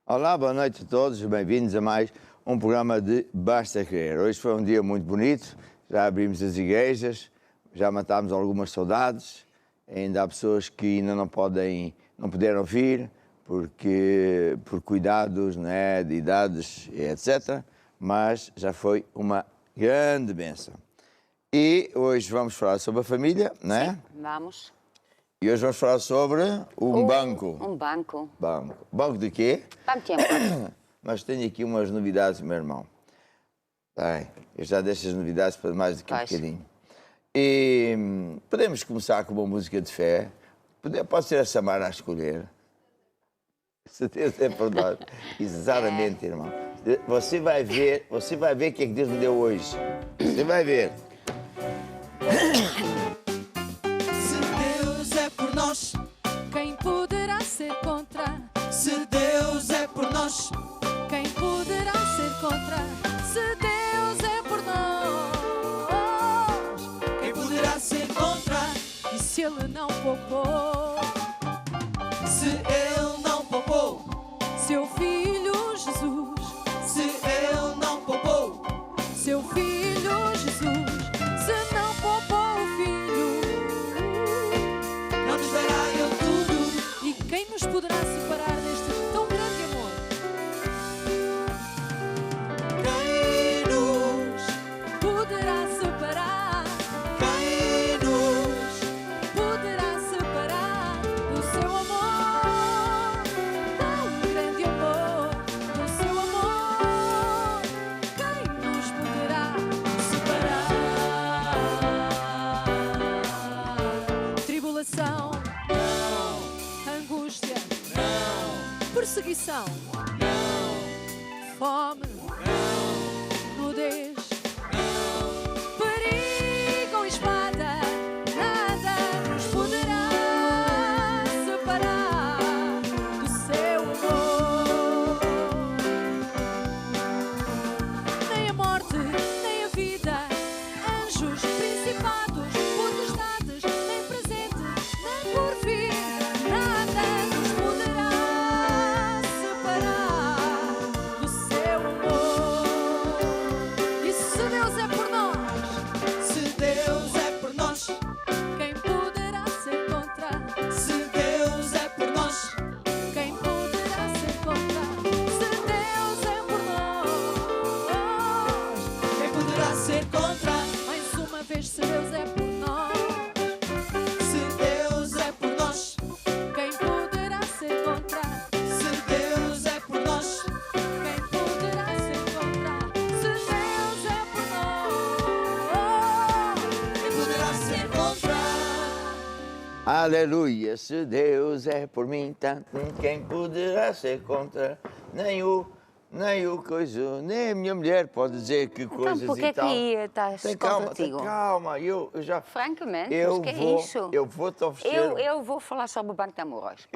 Olá, boa noite a todos, bem-vindos a mais um programa de Basta Querer. Hoje foi um dia muito bonito, já abrimos as igrejas, já matámos algumas saudades, ainda há pessoas que ainda não puderam vir por cuidados, né, de idades, etc. Mas já foi uma grande bênção. E hoje vamos falar sobre a família, né? Sim, vamos. E hoje vamos falar sobre um banco. Um banco. Banco. Banco de quê? Vamos tempo. Mas tenho aqui umas novidades, meu irmão. Bem, eu já deixo as novidades para mais daqui a um bocadinho. E podemos começar com uma música de fé. Pode ser a Samara a escolher. Se Deus é verdade. Exatamente, irmão. Você vai ver o que é que Deus me deu hoje. Você vai ver. Se Deus é por nós, Quem poderá ser contra? se Deus é por nós, Quem poderá ser contra? Se Deus é por nós, quem poderá ser contra? e se Ele não poupou Se Ele não poupou, seu Filho Jesus, se Ele não poupou, seu Filho Jesus, se não poupou o Filho, não nos dará Ele tudo. e quem nos poderá separar deste tão grande amor? Quem nos, Poderá separar, quem nos, poderá separar do seu amor, tão grande amor, do seu amor. Quem nos poderá separar? Tribulação, angústia, perseguição, fome, nudez, perigo ou espada, nada nos poderá separar do seu amor. Nem a morte, nem a vida, anjos, principados, potestades, nem presente, nem por vir, nada nos poderá separar do seu amor. E se Deus é por nós, se Deus é por nós, quem poderá ser contra? se Deus é por nós, Quem poderá ser contra? Se Deus é por nós, quem poderá ser contra? mais uma vez, se Deus é por nós, Se Deus é por nós, quem poderá ser contra? se Deus é por nós, Quem poderá ser contra? Se Deus é por nós, quem poderá ser contra? Aleluia, se Deus é por mim, quem poderá ser contra? Nem o coisa, nem a minha mulher pode dizer que coisas Então, porquê e tal. que estás Tem contra calma, contigo? tem calma, eu já... Francamente, Eu mas que vou, é isso? eu vou-te oferecer... Eu vou falar sobre o Banco de Amor hoje.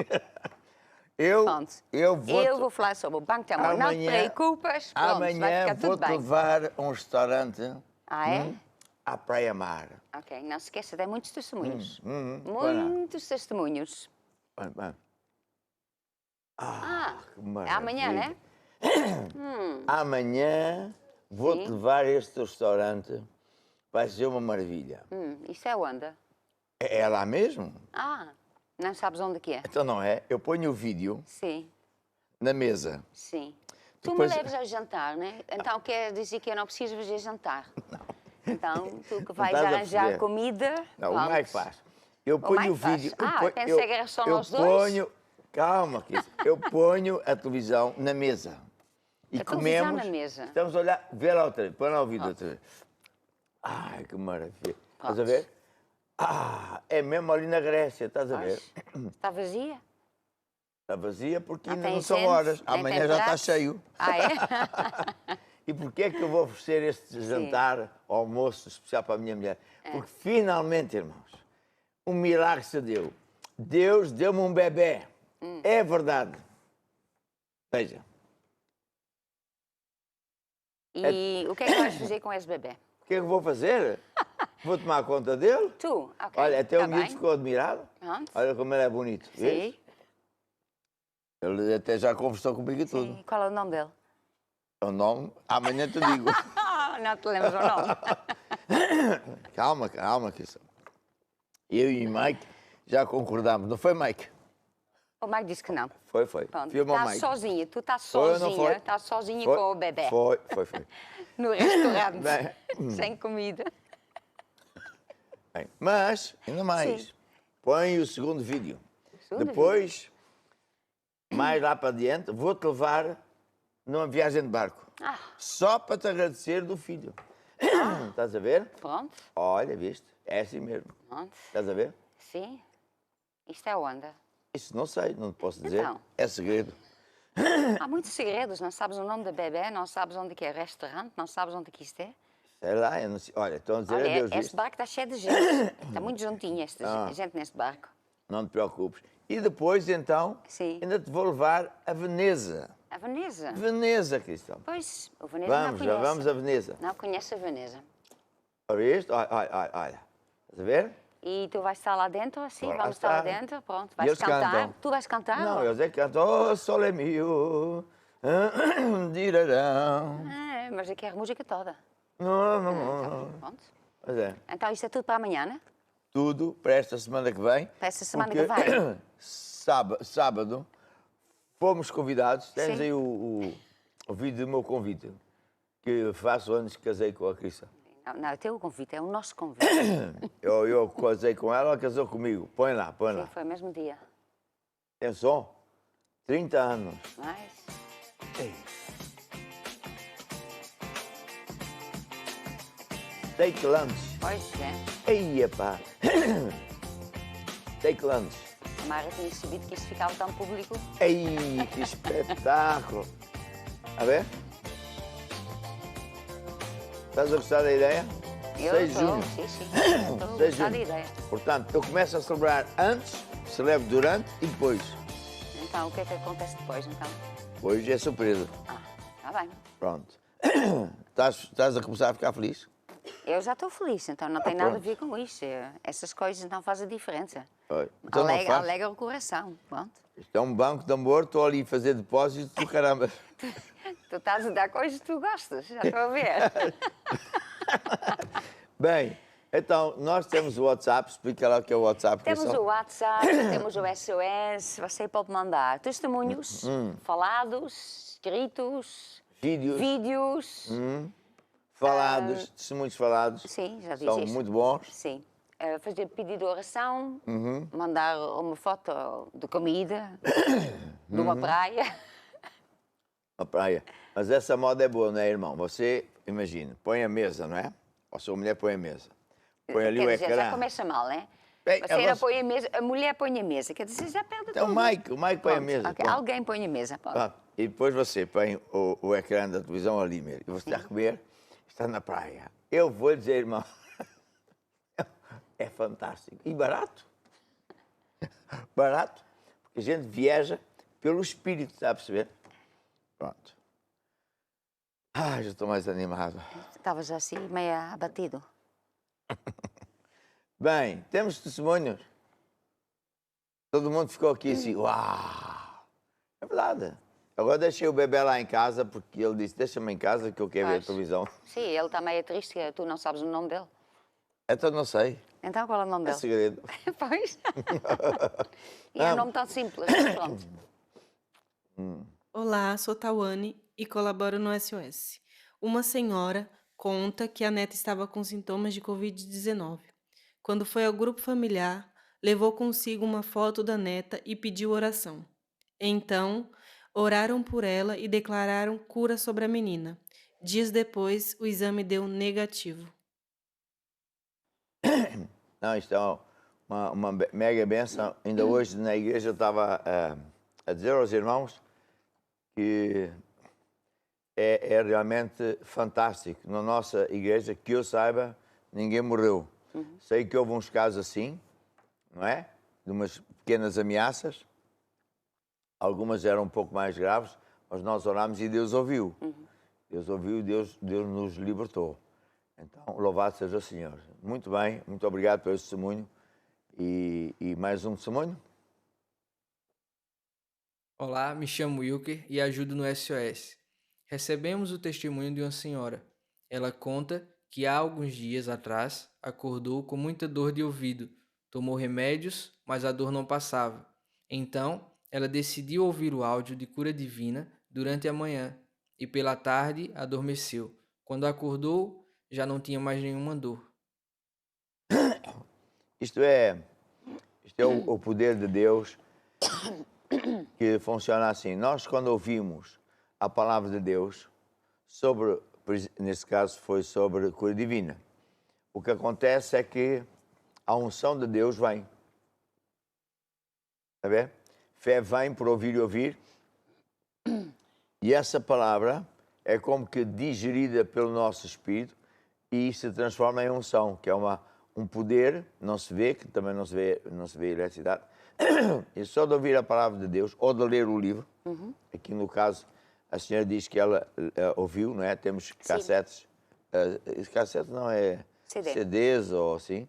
eu Pronto. vou... Eu vou falar sobre o Banco de Amor. Não te preocupes. Pronto, vai Amanhã ficar tudo vou-te bem. levar a um restaurante Ah, é? à Praia Mar. Ok, não se esqueça, tem muitos testemunhos. vai lá. Muitos testemunhos. Vai. Que É amanhã, maravilha. né? Amanhã vou-te Sim. levar a este restaurante. Vai ser uma maravilha. Isso é onde? É lá mesmo? Ah, não sabes onde que é? Então não é? Eu ponho o vídeo Sim, na mesa. sim. Tu Depois- me leves ao jantar, né? Então quer dizer que eu não preciso fazer jantar? Não. Então, tu que vais estás a arranjar perceber. comida... Não, o pronto. Mike faz. Eu ponho Mike o vídeo. faz. Eu pensei que era só nós dois. Ponho, calma, Kiss. Eu ponho a televisão na mesa. E A televisão comemos. na mesa? Estamos a olhar, vê lá outra vez, põe lá o vídeo outra vez. Ai, que maravilha. Estás a ver? É mesmo ali na Grécia, estás a ver? Está vazia? Está vazia porque Não ainda tem não são gente, horas. nem Amanhã tem já está pratos. cheio. Ah, é? E porquê é que eu vou oferecer este jantar, almoço especial para a minha mulher? Porque finalmente, irmãos, um milagre se deu. Deus deu-me um bebê. É verdade. Veja. E o que é que vais fazer com esse bebê? O que é que eu vou fazer? Vou tomar conta dele? Tu? Ok. Olha, até tá o miúdo bem. ficou admirado. Pronto. Olha como ele é bonito. Vês? Sim. Ele até já conversou comigo e tudo. Sim. Qual é o nome dele? O nome, amanhã te digo. Não te lembras o nome? Calma, calma, Cristian. Eu e o Mike já concordámos, não foi, Mike? O Mike disse que não. Foi. Pronto, Filma o estás Mike. sozinha, tu estás Foi ou não sozinha, foi? estás sozinha Foi, com o bebê. Foi. No restaurante, Bem, sem comida. Bem, mas, ainda mais, Sim. põe o segundo vídeo. Segundo Depois, mais lá para adiante, vou-te levar numa viagem de barco. Ah, Só para te agradecer do filho. Estás a ver? pronto, Olha, viste? É assim mesmo. pronto. Estás a ver? Sim. Isto é onda. Isso não sei, não te posso dizer. Então. É segredo. Há muitos segredos, não sabes o nome do bebê, não sabes onde que é restaurante, não sabes onde que isto é. Sei lá, eu não sei. Olha, estão a dizer Olha, adeus este isto. barco está cheio de gente. Está muito juntinho gente neste barco. Não te preocupes. E depois, então, Sim. ainda te vou levar a Veneza. A Veneza. Veneza, Cristão. Pois, o Veneza Vamos, não já conhece. vamos a Veneza. Não conhece a Veneza. Olha isto? Olha. Estás a ver? E tu vais estar lá dentro, assim, Vou lá vamos estar lá estar. dentro, pronto. E Vais eles cantar. cantam. Tu vais cantar? Não, ou- eles é que cantam, oh, sole mio, dirarão. Mas aqui é a música toda. Não. Pronto. Pois é, Então isto é tudo para amanhã, né? tudo para esta semana que vem. Para esta semana porque que vem. sábado fomos convidados, tens Sim. aí o vídeo do meu convite, que faço anos que casei com a Crista. Não, é o teu convite, é o nosso convite. Eu casei com ela casou comigo. Põe lá. Sim, foi o mesmo dia. Tem som? 30 anos. Mas... Ei. Take lunch. Pois é. Ei, epá. Take lunch. A Mara tinha sabido que isto ficava tão público. Ei, que espetáculo. A ver? Estás a gostar da ideia? Eu 6 de estou, junho. sim. Estou a 6 de gostar da junho. ideia. Portanto, eu começo a celebrar antes, celebro durante e depois. Então, o que é que acontece depois, então? Hoje é surpresa. Ah, está bem. Pronto. Estás a começar a ficar feliz? Eu já estou feliz, então não tem nada a pronto. ver com isto. Essas coisas não fazem diferença. Oi. Então não faz. Alegra o coração, pronto. Isto é um banco de amor, estou ali a fazer depósitos do caramba. Tu estás a dar coisas que tu gostas, já estou a ver. Bem, então, nós temos o WhatsApp, explica lá o que é o WhatsApp. Temos Cristal. o WhatsApp, temos o SOS, você pode mandar testemunhos falados, escritos, vídeos. Falados, testemunhos falados. Sim, já disse São isto. muito bons. Sim. Fazer pedido de oração, mandar uma foto de comida, de uma praia. Na praia. Mas essa moda é boa, não é, irmão? Você, imagina, põe a mesa, não é? A sua mulher põe a mesa. Põe ali Quer o dizer, já ecrã. começa mal, né? Bem, Você ela- ainda põe a mesa, a mulher põe a mesa, quer dizer, já perde Então tudo. o Mike põe a Pronto, mesa. ok. pronto. Alguém põe a mesa, pode. Pronto. E depois você põe o ecrã da televisão ali mesmo. E você está a comer, está na praia. Eu vou dizer, irmão, é fantástico. E barato. Barato, porque a gente viaja pelo espírito, está a perceber? Pronto. Ah, já estou mais animado. Estavas assim, meio abatido. Bem, temos testemunhos. Todo mundo ficou aqui assim, uau! É verdade. Agora deixei o bebê lá em casa, porque ele disse, deixa-me em casa que eu quero ver a Pois. televisão. Sim, ele está meio triste, que tu não sabes o nome dele. Então não sei, Então qual é o nome é dele? segredo. Pois. E é um nome tão simples, mas pronto. Olá, sou Tawane e colaboro no SOS. Uma senhora conta que a neta estava com sintomas de Covid-19. Quando foi ao grupo familiar, levou consigo uma foto da neta e pediu oração. Então, oraram por ela e declararam cura sobre a menina. Dias depois, o exame deu negativo. Não, isto é uma mega benção. Ainda hoje na igreja eu estava a dizer aos irmãos que é realmente fantástico. Na nossa igreja, que eu saiba, ninguém morreu. Sei que houve uns casos assim, não é? De umas pequenas ameaças. Algumas eram um pouco mais graves, mas nós orámos e Deus ouviu. Deus ouviu e Deus nos libertou. Então, louvado seja o Senhor. Muito bem, muito obrigado pelo testemunho. E mais um testemunho? Olá, me chamo Wilker e ajudo no SOS. Recebemos o testemunho de uma senhora. Ela conta que há alguns dias atrás acordou com muita dor de ouvido, tomou remédios, mas a dor não passava. Então, ela decidiu ouvir o áudio de cura divina durante a manhã e pela tarde adormeceu. Quando acordou, já não tinha mais nenhuma dor. Isto é, isto é o poder de Deus que funciona assim. Nós, quando ouvimos a palavra de Deus, nesse caso foi sobre cura divina, o que acontece é que a unção de Deus vem. Está a ver? Fé vem por ouvir e ouvir. E essa palavra é como que digerida pelo nosso espírito e se transforma em unção, que é um poder, não se vê, que também não se vê eletricidade. E só de ouvir a palavra de Deus ou de ler o livro, aqui no caso a senhora diz que ela ouviu, não é? Temos cassetes, cassetes não é CDs ou assim.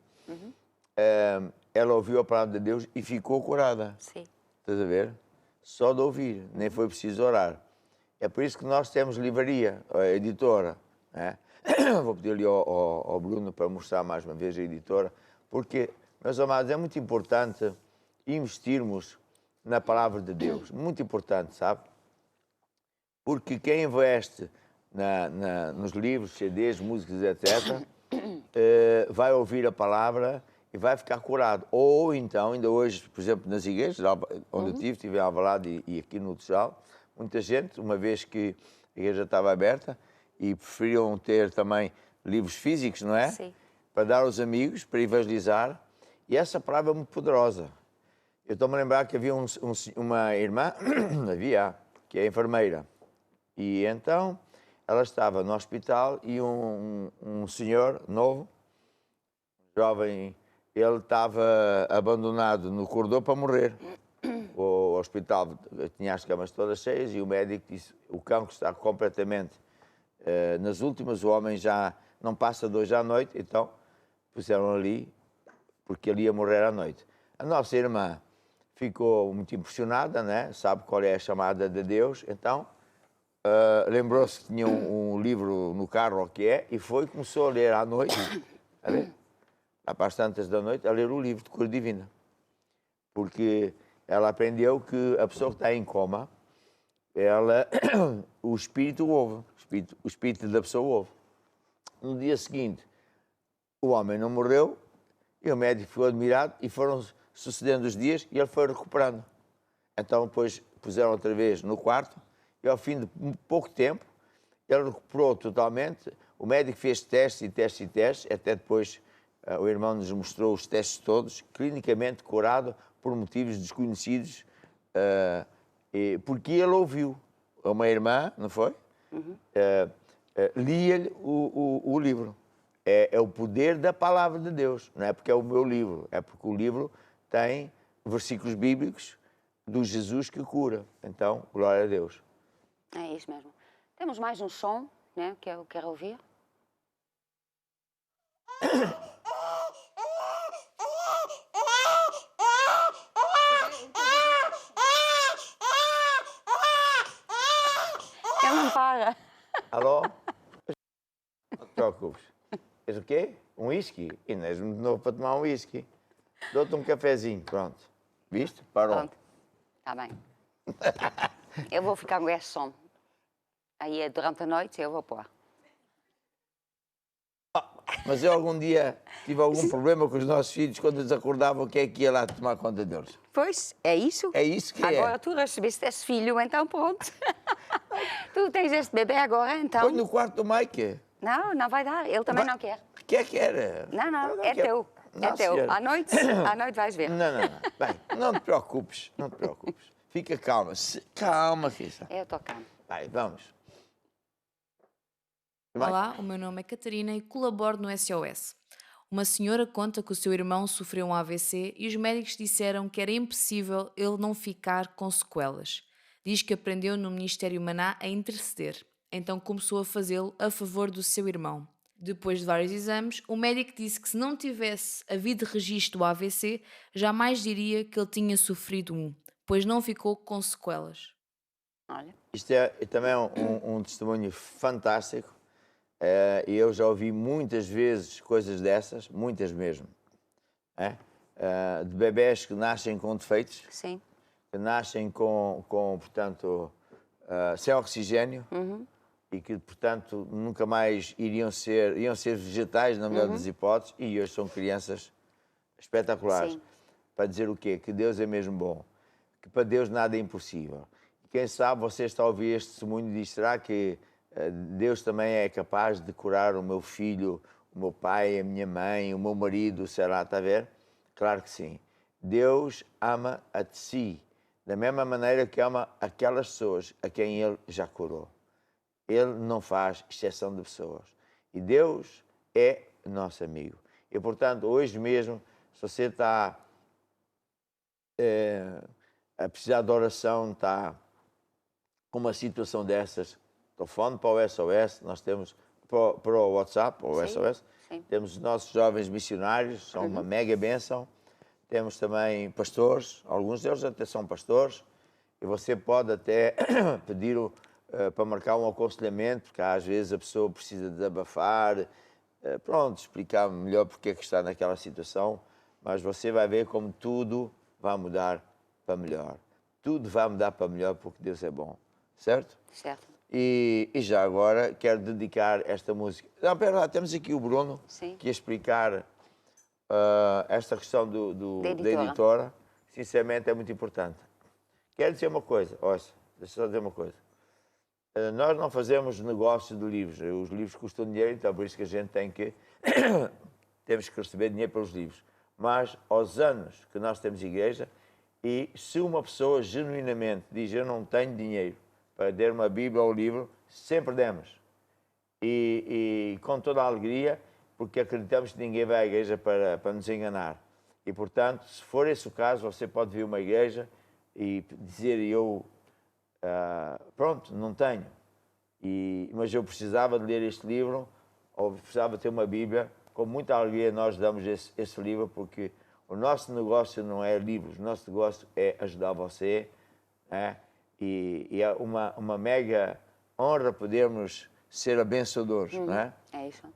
Ela ouviu a palavra de Deus e ficou curada. Sim. Estás a ver? Só de ouvir, nem foi preciso orar. É por isso que nós temos livraria, a editora. Né? Vou pedir ali ao Bruno para mostrar mais uma vez a editora, porque, meus amados, é muito importante investirmos na palavra de Deus. Muito importante, sabe? Porque quem investe nos livros, CDs, músicas, etc., vai ouvir a palavra e vai ficar curado. Ou então, ainda hoje, por exemplo, nas igrejas, onde eu estive em Alvalade e aqui no Teixal, muita gente, uma vez que a igreja estava aberta, e preferiam ter também livros físicos, não é? Sim. Para dar aos amigos, para evangelizar. E essa palavra é muito poderosa. Eu estou-me a lembrar que havia uma irmã, que é enfermeira. E então, ela estava no hospital e um senhor novo, jovem, ele estava abandonado no corredor para morrer. O hospital tinha as camas todas cheias e o médico disse: o cancro está completamente nas últimas, o homem já não passa de hoje à noite, então puseram ali, porque ele ia morrer à noite. A nossa irmã ficou muito impressionada, né? Sabe qual é a chamada de Deus, então lembrou-se que tinha um livro no carro, o que é, e foi e começou a ler à noite, a ler, para as tantas da noite, a ler o livro de cura divina. Porque ela aprendeu que a pessoa que está em coma, o espírito ouve, o espírito da pessoa ouve. No dia seguinte, o homem não morreu e o médico ficou admirado e foram sucedendo os dias e ele foi recuperando. Então depois puseram outra vez no quarto e ao fim de pouco tempo ele recuperou totalmente. O médico fez testes e testes e testes, até depois o irmão nos mostrou os testes todos, clinicamente curado por motivos desconhecidos, porque ele ouviu. Uma irmã, não foi? Lia-lhe o livro. É o poder da palavra de Deus, não é porque é o meu livro, é porque o livro tem versículos bíblicos do Jesus que cura. Então, glória a Deus. É isso mesmo. Temos mais um som, né, que eu quero ouvir. Ele não para. Alô? Não te preocupes. És o quê? Um whisky? E não és muito novo para tomar um whisky. Dou-te um cafezinho, pronto. Viste? Parou. Pronto. Está bem. Eu vou ficar com esse som. Aí durante a noite eu vou pôr. Mas eu algum dia tive algum problema com os nossos filhos quando eles acordavam, quem é que ia lá tomar conta deles? Pois, é isso. É isso que agora é. tu recebeste esse filho, então pronto. Tu tens este bebê agora, então. Põe no quarto do Mike. Não, não vai dar. Ele também não quer. Quer. Não, é quer. teu. Não, É teu. senhora. À noite vais ver. Não. Bem, não te preocupes, Fica calma. Calma, Rita. Eu estou calma. Vai, vamos. Olá, o meu nome é Catarina e colaboro no SOS. Uma senhora conta que o seu irmão sofreu um AVC e os médicos disseram que era impossível ele não ficar com sequelas. Diz que aprendeu no Ministério Maná a interceder, então começou a fazê-lo a favor do seu irmão. Depois de vários exames, o médico disse que se não tivesse havido registro do AVC, jamais diria que ele tinha sofrido um, pois não ficou com sequelas. Olha, Isto é também um testemunho fantástico. E eu já ouvi muitas vezes coisas dessas, muitas mesmo. De bebés que nascem com defeitos, sim. que nascem portanto, sem oxigênio e que, portanto, nunca mais iam ser vegetais, na melhor das hipóteses, e hoje são crianças espetaculares. Sim. Para dizer o quê? Que Deus é mesmo bom, que para Deus nada é impossível. E quem sabe você está a ouvir este testemunho e diz, será que Deus também é capaz de curar o meu filho, o meu pai, a minha mãe, o meu marido, sei lá, está a ver? Claro que sim. Deus ama a si, da mesma maneira que ama aquelas pessoas a quem Ele já curou. Ele não faz exceção de pessoas. E Deus é nosso amigo. E, portanto, hoje mesmo, se você está a precisar de oração, está com uma situação dessas, telefone para o SOS, nós temos para o WhatsApp, para o SOS, sim. temos os nossos jovens missionários, são uma mega bênção. Temos também pastores, alguns deles até são pastores, e você pode até pedir para marcar um aconselhamento, porque às vezes a pessoa precisa desabafar, explicar melhor porque é que está naquela situação, mas você vai ver como tudo vai mudar para melhor. Tudo vai mudar para melhor porque Deus é bom, certo? Certo. E já agora quero dedicar esta música. Não, pera lá, temos aqui o Bruno, Sim. que ia explicar esta questão da editora. Sinceramente é muito importante. Quero dizer uma coisa, deixa eu só dizer uma coisa. Nós não fazemos negócio de livros. Os livros custam dinheiro, então por isso que a gente temos que receber dinheiro pelos livros. Mas aos anos que nós temos igreja, e se uma pessoa genuinamente diz eu não tenho dinheiro para dar uma Bíblia ou um livro, sempre demos. E com toda a alegria, porque acreditamos que ninguém vai à igreja para nos enganar. E, portanto, se for esse o caso, você pode vir a uma igreja e dizer eu, não tenho, mas eu precisava de ler este livro, ou precisava ter uma Bíblia. Com muita alegria nós damos esse livro, porque o nosso negócio não é livros, o nosso negócio é ajudar você, e é uma mega honra podermos ser abençoadores, não é? É isso.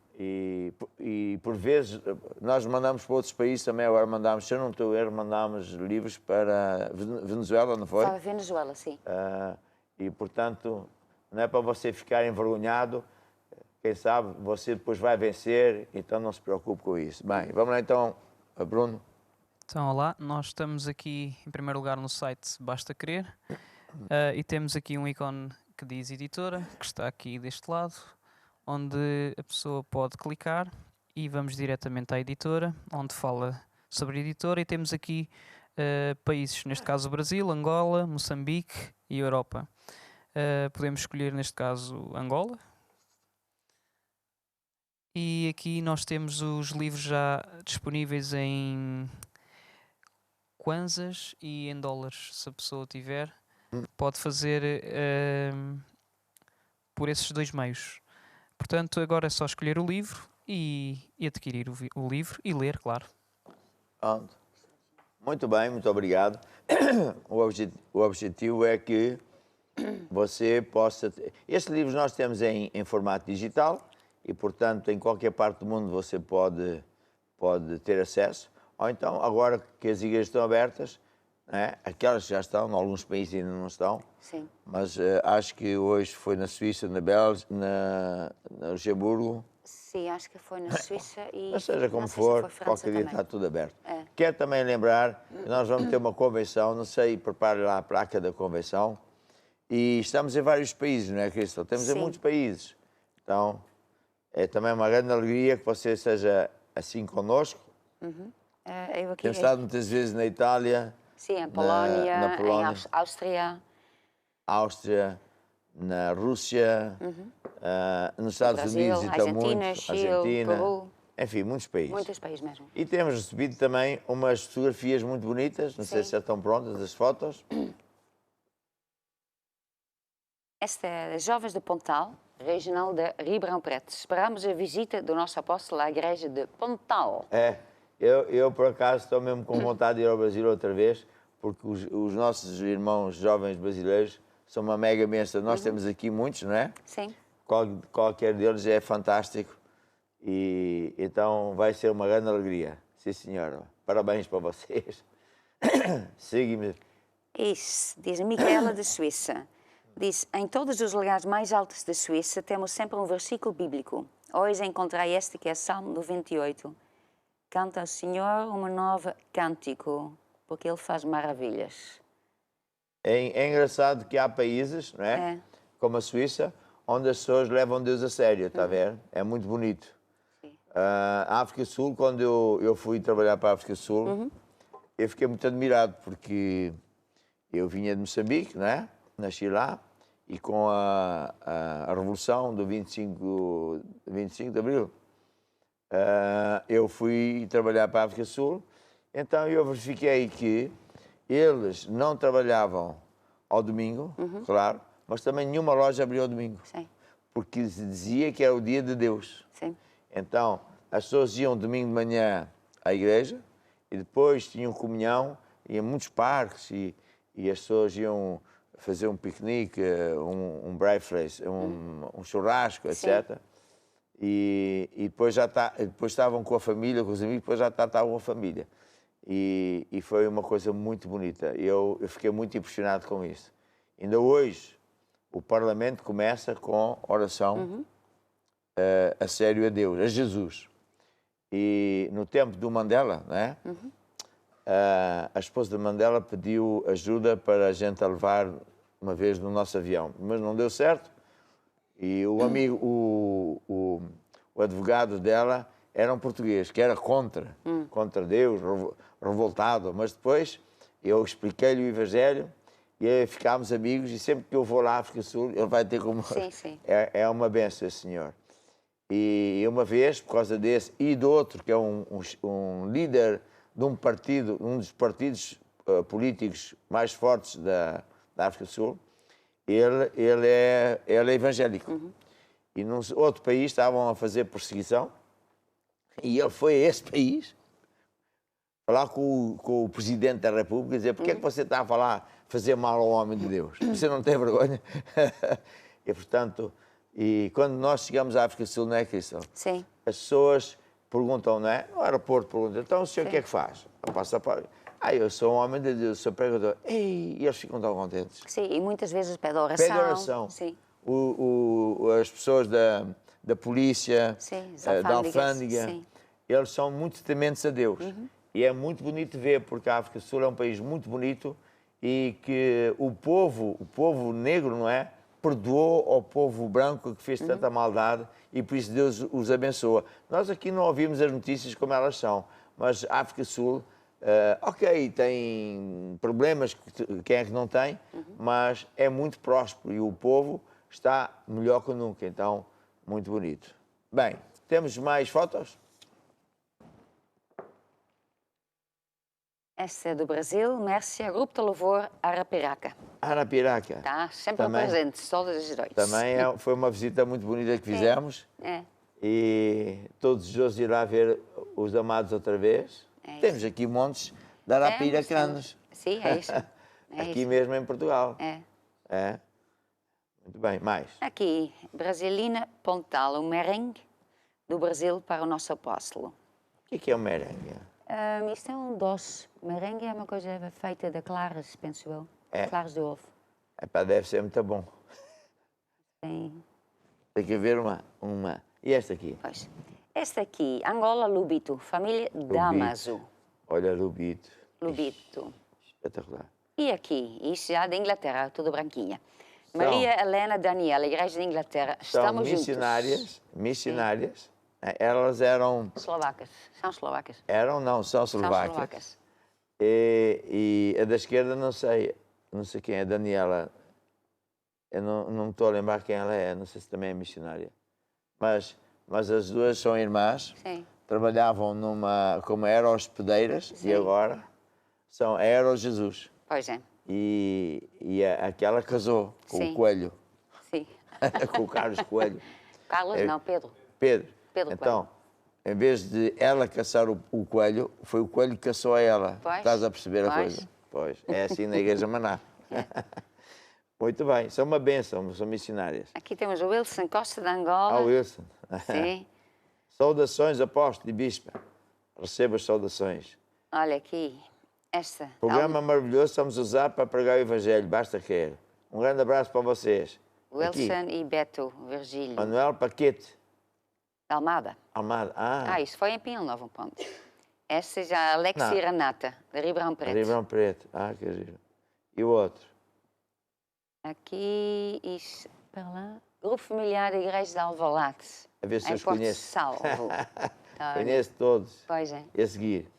E por vezes nós mandamos para outros países também, agora mandamos, se eu não estou a erro, mandamos livros para Venezuela, não foi? Para a Venezuela, sim. E portanto, não é para você ficar envergonhado, quem sabe você depois vai vencer, então não se preocupe com isso. Bem, vamos lá então, Bruno. Então, olá, nós estamos aqui em primeiro lugar no site Basta Querer e temos aqui um ícone que diz editora, que está aqui deste lado, onde a pessoa pode clicar e vamos diretamente à editora, onde fala sobre a editora, e temos aqui países, neste caso o Brasil, Angola, Moçambique e Europa. Podemos escolher neste caso Angola. E aqui nós temos os livros já disponíveis em kwanzas e em dólares, se a pessoa tiver. Pode fazer por esses dois meios. Portanto, agora é só escolher o livro e adquirir o livro e ler, claro. Pronto. Muito bem, muito obrigado. O objetivo é que você possa... Estes livros nós temos em formato digital e, portanto, em qualquer parte do mundo você pode ter acesso. Ou então, agora que as igrejas estão abertas, aquelas já estão, em alguns países ainda não estão. Sim. Mas acho que hoje foi na Suíça, na Bélgica, no Luxemburgo. Sim, acho que foi na Suíça e... Mas seja como não sei se for, foi França qualquer dia também. está tudo aberto. É. Quero também lembrar que nós vamos ter uma convenção, não sei, prepare lá a placa da convenção. E estamos em vários países, não é, Cristo? Temos em Sim. muitos países. Então, é também uma grande alegria que você seja assim conosco. Eu aqui... Temos estado muitas vezes na Itália, Sim, em Polónia, na Polónia. em Áustria. Áustria, na Rússia, nos Estados Brasil, Unidos, então Argentina, muito, Chile, Argentina, Peru. enfim, muitos países. Muitos países mesmo. E temos recebido também umas fotografias muito bonitas, não sei Sim. se já estão prontas as fotos. Esta é Jovens de Pontal, regional de Ribeirão Preto. Esperamos a visita do nosso apóstolo à igreja de Pontal. Eu por acaso estou mesmo com vontade de ir ao Brasil outra vez, porque os nossos irmãos jovens brasileiros são uma mega benção. Nós temos aqui muitos, não é? Sim. Qualquer deles é fantástico e então vai ser uma grande alegria. Sim, senhora. Parabéns para vocês. Siga-me. Isso, diz Micaela de Suíça. Diz, em todos os lugares mais altos da Suíça temos sempre um versículo bíblico. Hoje encontrei este que é Salmo 98. Canta ao Senhor uma nova cântico, porque Ele faz maravilhas. É engraçado que há países, não é? Como a Suíça, onde as pessoas levam Deus a sério, está a ver? É muito bonito. A África do Sul, quando eu fui trabalhar para a África do Sul, eu fiquei muito admirado, porque eu vinha de Moçambique, não é? Nasci lá, e com a Revolução do 25 de Abril, eu fui trabalhar para a África do Sul, então eu verifiquei que eles não trabalhavam ao domingo, claro, mas também nenhuma loja abria ao domingo. Sim. Porque se dizia que era o dia de Deus. Sim. Então, as pessoas iam domingo de manhã à igreja e depois tinham comunhão, iam a muitos parques e as pessoas iam fazer um piquenique, um breakfast, um churrasco, etc. E depois depois estavam com a família, com os amigos, depois já estavam com a família. E foi uma coisa muito bonita. Eu fiquei muito impressionado com isso. Ainda hoje, o Parlamento começa com oração a sério a Deus, a Jesus. E no tempo do Mandela, não é? A esposa de Mandela pediu ajuda para a gente a levar uma vez no nosso avião, mas não deu certo. E o amigo, o advogado dela era um português, que era contra Deus, revoltado. Mas depois eu expliquei-lhe o Evangelho e aí ficámos amigos. E sempre que eu vou lá à África do Sul, ele vai ter como... Sim. É uma benção, senhor. E uma vez, por causa desse e do outro, que é um líder de um partido, um dos partidos políticos mais fortes da África do Sul, ele é evangélico. E num outro país estavam a fazer perseguição e ele foi a esse país falar com o Presidente da República e dizer: porque é que você está a fazer mal ao homem de Deus? Você não tem vergonha? E, portanto, quando nós chegamos à África do Sul, não é, Cristo? Sim. As pessoas perguntam, não é? No aeroporto perguntam: então o senhor o que é que faz? Eu passo a palavra. Eu sou um homem de Deus, sou pregador. E eles ficam tão contentes. Sim, e muitas vezes pede oração. Pede oração. Sim. As pessoas da polícia, Sim, da alfândega, sim. eles são muito tementes a Deus. E é muito bonito ver, porque a África do Sul é um país muito bonito e que o povo negro, não é? Perdoou ao povo branco que fez tanta maldade e por isso Deus os abençoa. Nós aqui não ouvimos as notícias como elas são, mas a África do Sul, ok, tem problemas, quem é que não tem, mas é muito próspero e o povo está melhor que nunca, então, muito bonito. Bem, temos mais fotos? Esta é do Brasil, Mércia, Grupo de Louvor, Arapiraca. Arapiraca. Tá, sempre Também. presente, todas as noites. Também foi uma visita muito bonita que fizemos. É. E todos os dias ir lá ver os amados outra vez. Temos aqui montes de arapiracanos. Sim, é isso. Aqui mesmo em Portugal. É. Muito bem, mais. Aqui, Brasilina Pontal, um merengue do Brasil para o nosso apóstolo. O que é o merengue? Isto é um doce. Merengue é uma coisa feita de claras, penso eu. Claras de ovo. Deve ser muito bom. Sim. Tem que haver uma. E esta aqui? Pois. Esta aqui, Angola Lubito, família Damaso. Olha, Lubito. Lubito. Espetacular. E aqui, isso já da Inglaterra, tudo branquinha. Maria Helena Daniela, Igreja de Inglaterra. Estamos missionárias, missionárias. Elas eram... Eslovacas. São eslovacas. Eram, não, são eslovacas. E a da esquerda não sei quem é, Daniela. Eu não me estou a lembrar quem ela é, não sei se também é missionária. Mas as duas são irmãs. Sim. Trabalhavam como aerohospedeiras e agora são aero-Jesus. Pois é. E aquela casou com o Coelho. Sim. Com o Carlos Coelho. Carlos, não, Pedro. Pedro. Pedro Então, em vez de ela caçar o coelho, foi o coelho que caçou a ela. Pois, Estás a perceber a coisa? Pois, é assim na Igreja Maná. Muito bem, são uma bênção, são missionárias. Aqui temos o Wilson Costa de Angola. Wilson. Sim. Saudações, apóstolo e bispa. Receba as saudações. Olha aqui, esta. Programa maravilhoso, estamos a usar para pregar o Evangelho, basta querer. Um grande abraço para vocês. Wilson Aqui, e Beto Virgílio. Manuel Paquete. Almada. Almada. Isso foi em Pinhal Novo, ponto. Esta já a Alexia Renata, de Ribeirão Preto. Ribeirão Preto. Que giro. E o outro? Aqui, isso, para lá. Grupo Familiar da Igreja de Alvalade. A ver se eu em os Porto conheço. Salvo. Tá, Conheço todos. Pois é. E a seguir?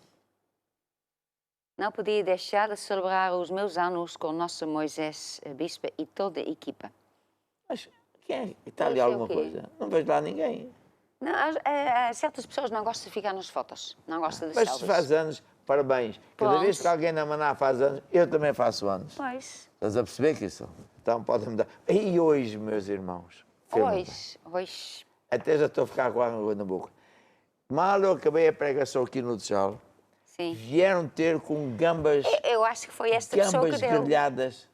Não podia deixar de celebrar os meus anos com o nosso Moisés, a bispa e toda a equipa. Mas quem é? Está ali Pois é, alguma o quê? coisa? Não vejo lá ninguém. Não, certas pessoas não gostam de ficar nas fotos, não gostam de Mas se selfies. faz anos, parabéns. Cada Pronto. vez que alguém na Maná faz anos, eu também faço anos. Pois, Estás a perceber que isso? Então podem mudar. E hoje, meus irmãos? hoje. Até já estou a ficar com água na boca. Mal eu acabei a pregação aqui no Tchau, Sim. vieram ter com gambas, Eu acho que foi esta pessoa gambas que deu. grelhadas,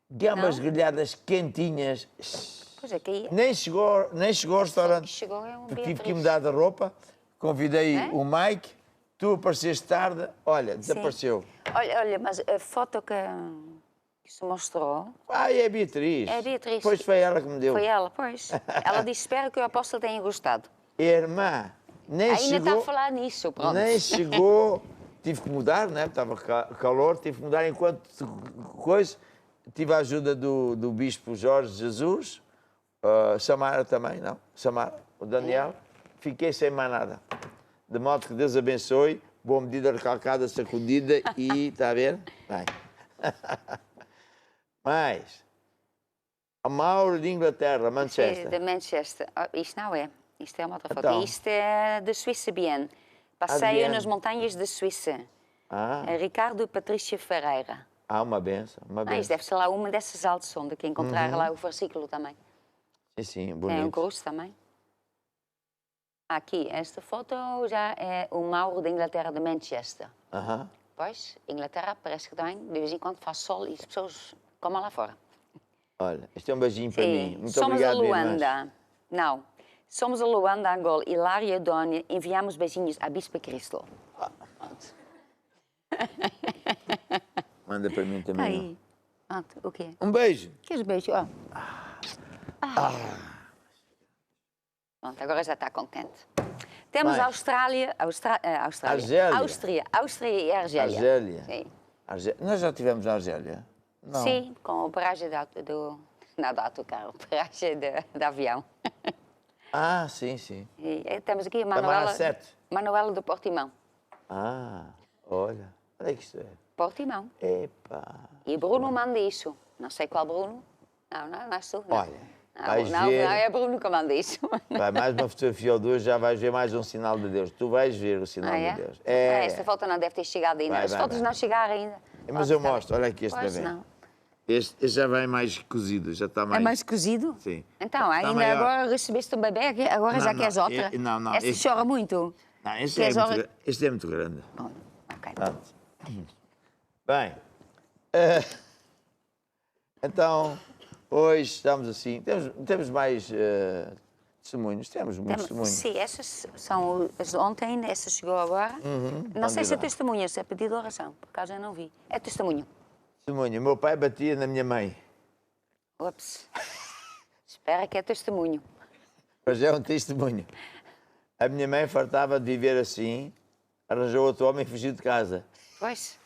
gambas Não? grelhadas quentinhas. Pois aqui, Nem chegou ao restaurante. chegou é um Tive que Beatriz. mudar de roupa, convidei É? o Mike, tu apareceste tarde, olha, desapareceu. Olha, mas a foto que se mostrou, É a Beatriz. É a Beatriz. Pois foi ela que me deu. foi ela, pois. Ela disse, espero que o apóstolo tenha gostado. Irmã, nem Ainda está a chegou, falar nisso, pronto. nem chegou, tive que mudar, né? Estava calor, tive que mudar enquanto coisa. Tive a ajuda do bispo Jorge Jesus, Samara também, não? Samara, o Daniel. Fiquei sem mais nada. De modo que Deus abençoe, boa medida recalcada, sacudida e, está a ver? Bem. Mais. A Mauro de Inglaterra, Manchester. De Manchester. Isto não é. Isto é uma outra foto. Então. Isto é de Suíça Bien. Passeio Bien. nas montanhas de Suíça. Ricardo Patrícia Ferreira. Uma benção, uma benção. Isto deve ser lá uma dessas altas onde que encontrar lá o versículo também. Sim, Tem um bonito. curso também. Aqui, esta foto já é o Mauro da Inglaterra, de Manchester. Aham. Pois, Inglaterra parece que também, de vez em quando, faz sol e as pessoas comem lá fora. Olha, este é um beijinho para mim. Muito Somos obrigado, a minha irmã. Luanda. Não. Somos a Luanda, Angola, Hilária e Adónia. Enviamos beijinhos à Bispa Cristo. Manda para mim também. Aí. Pronto, o quê? Um beijo. Queres beijo? Ó. Pronto, agora já está contente. Temos Mais. a Austrália, Argélia. Áustria e Argélia. Argélia. Sim. Nós já estivemos na Argélia? Não. Sim, com o paragem não do autocarro, paragem de avião. Sim, sim. E temos aqui a Tamara Manuela, 7. Manuela do Portimão. Olha. Olha que isto é. Portimão. Epa. E Bruno manda isso. Não sei qual Bruno. Não és tu. Não. Olha, Não, vais não, ver. não é Bruno que manda isso. Vai mais uma fotografia ou duas, já vais ver mais um sinal de Deus. Tu vais ver o sinal é? de Deus. Esta foto não deve ter chegado ainda. Vai, As vai, fotos vai. não chegaram ainda. Mas eu mostro, olha aqui este Pois bebê. não. Este já vai mais cozido, já está mais... É mais cozido? Sim. Então, Está ainda maior. agora recebeste um bebê, agora Não, já não, queres outra? não, Esta este- chora muito. Não, este Queres é, outra? este é muito grande. Bom, ok. Pronto. Bem, então, hoje estamos assim, temos mais testemunhos, temos muitos testemunhos. Sim, essas são as de ontem, essa chegou agora. Não sei se é lá. testemunha, se é pedido de oração, por acaso eu não vi. É testemunho. Testemunho, meu pai batia na minha mãe, Ups. Espera que é testemunho. mas é um testemunho. A minha mãe fartava de viver assim, arranjou outro homem e fugiu de casa. Pois.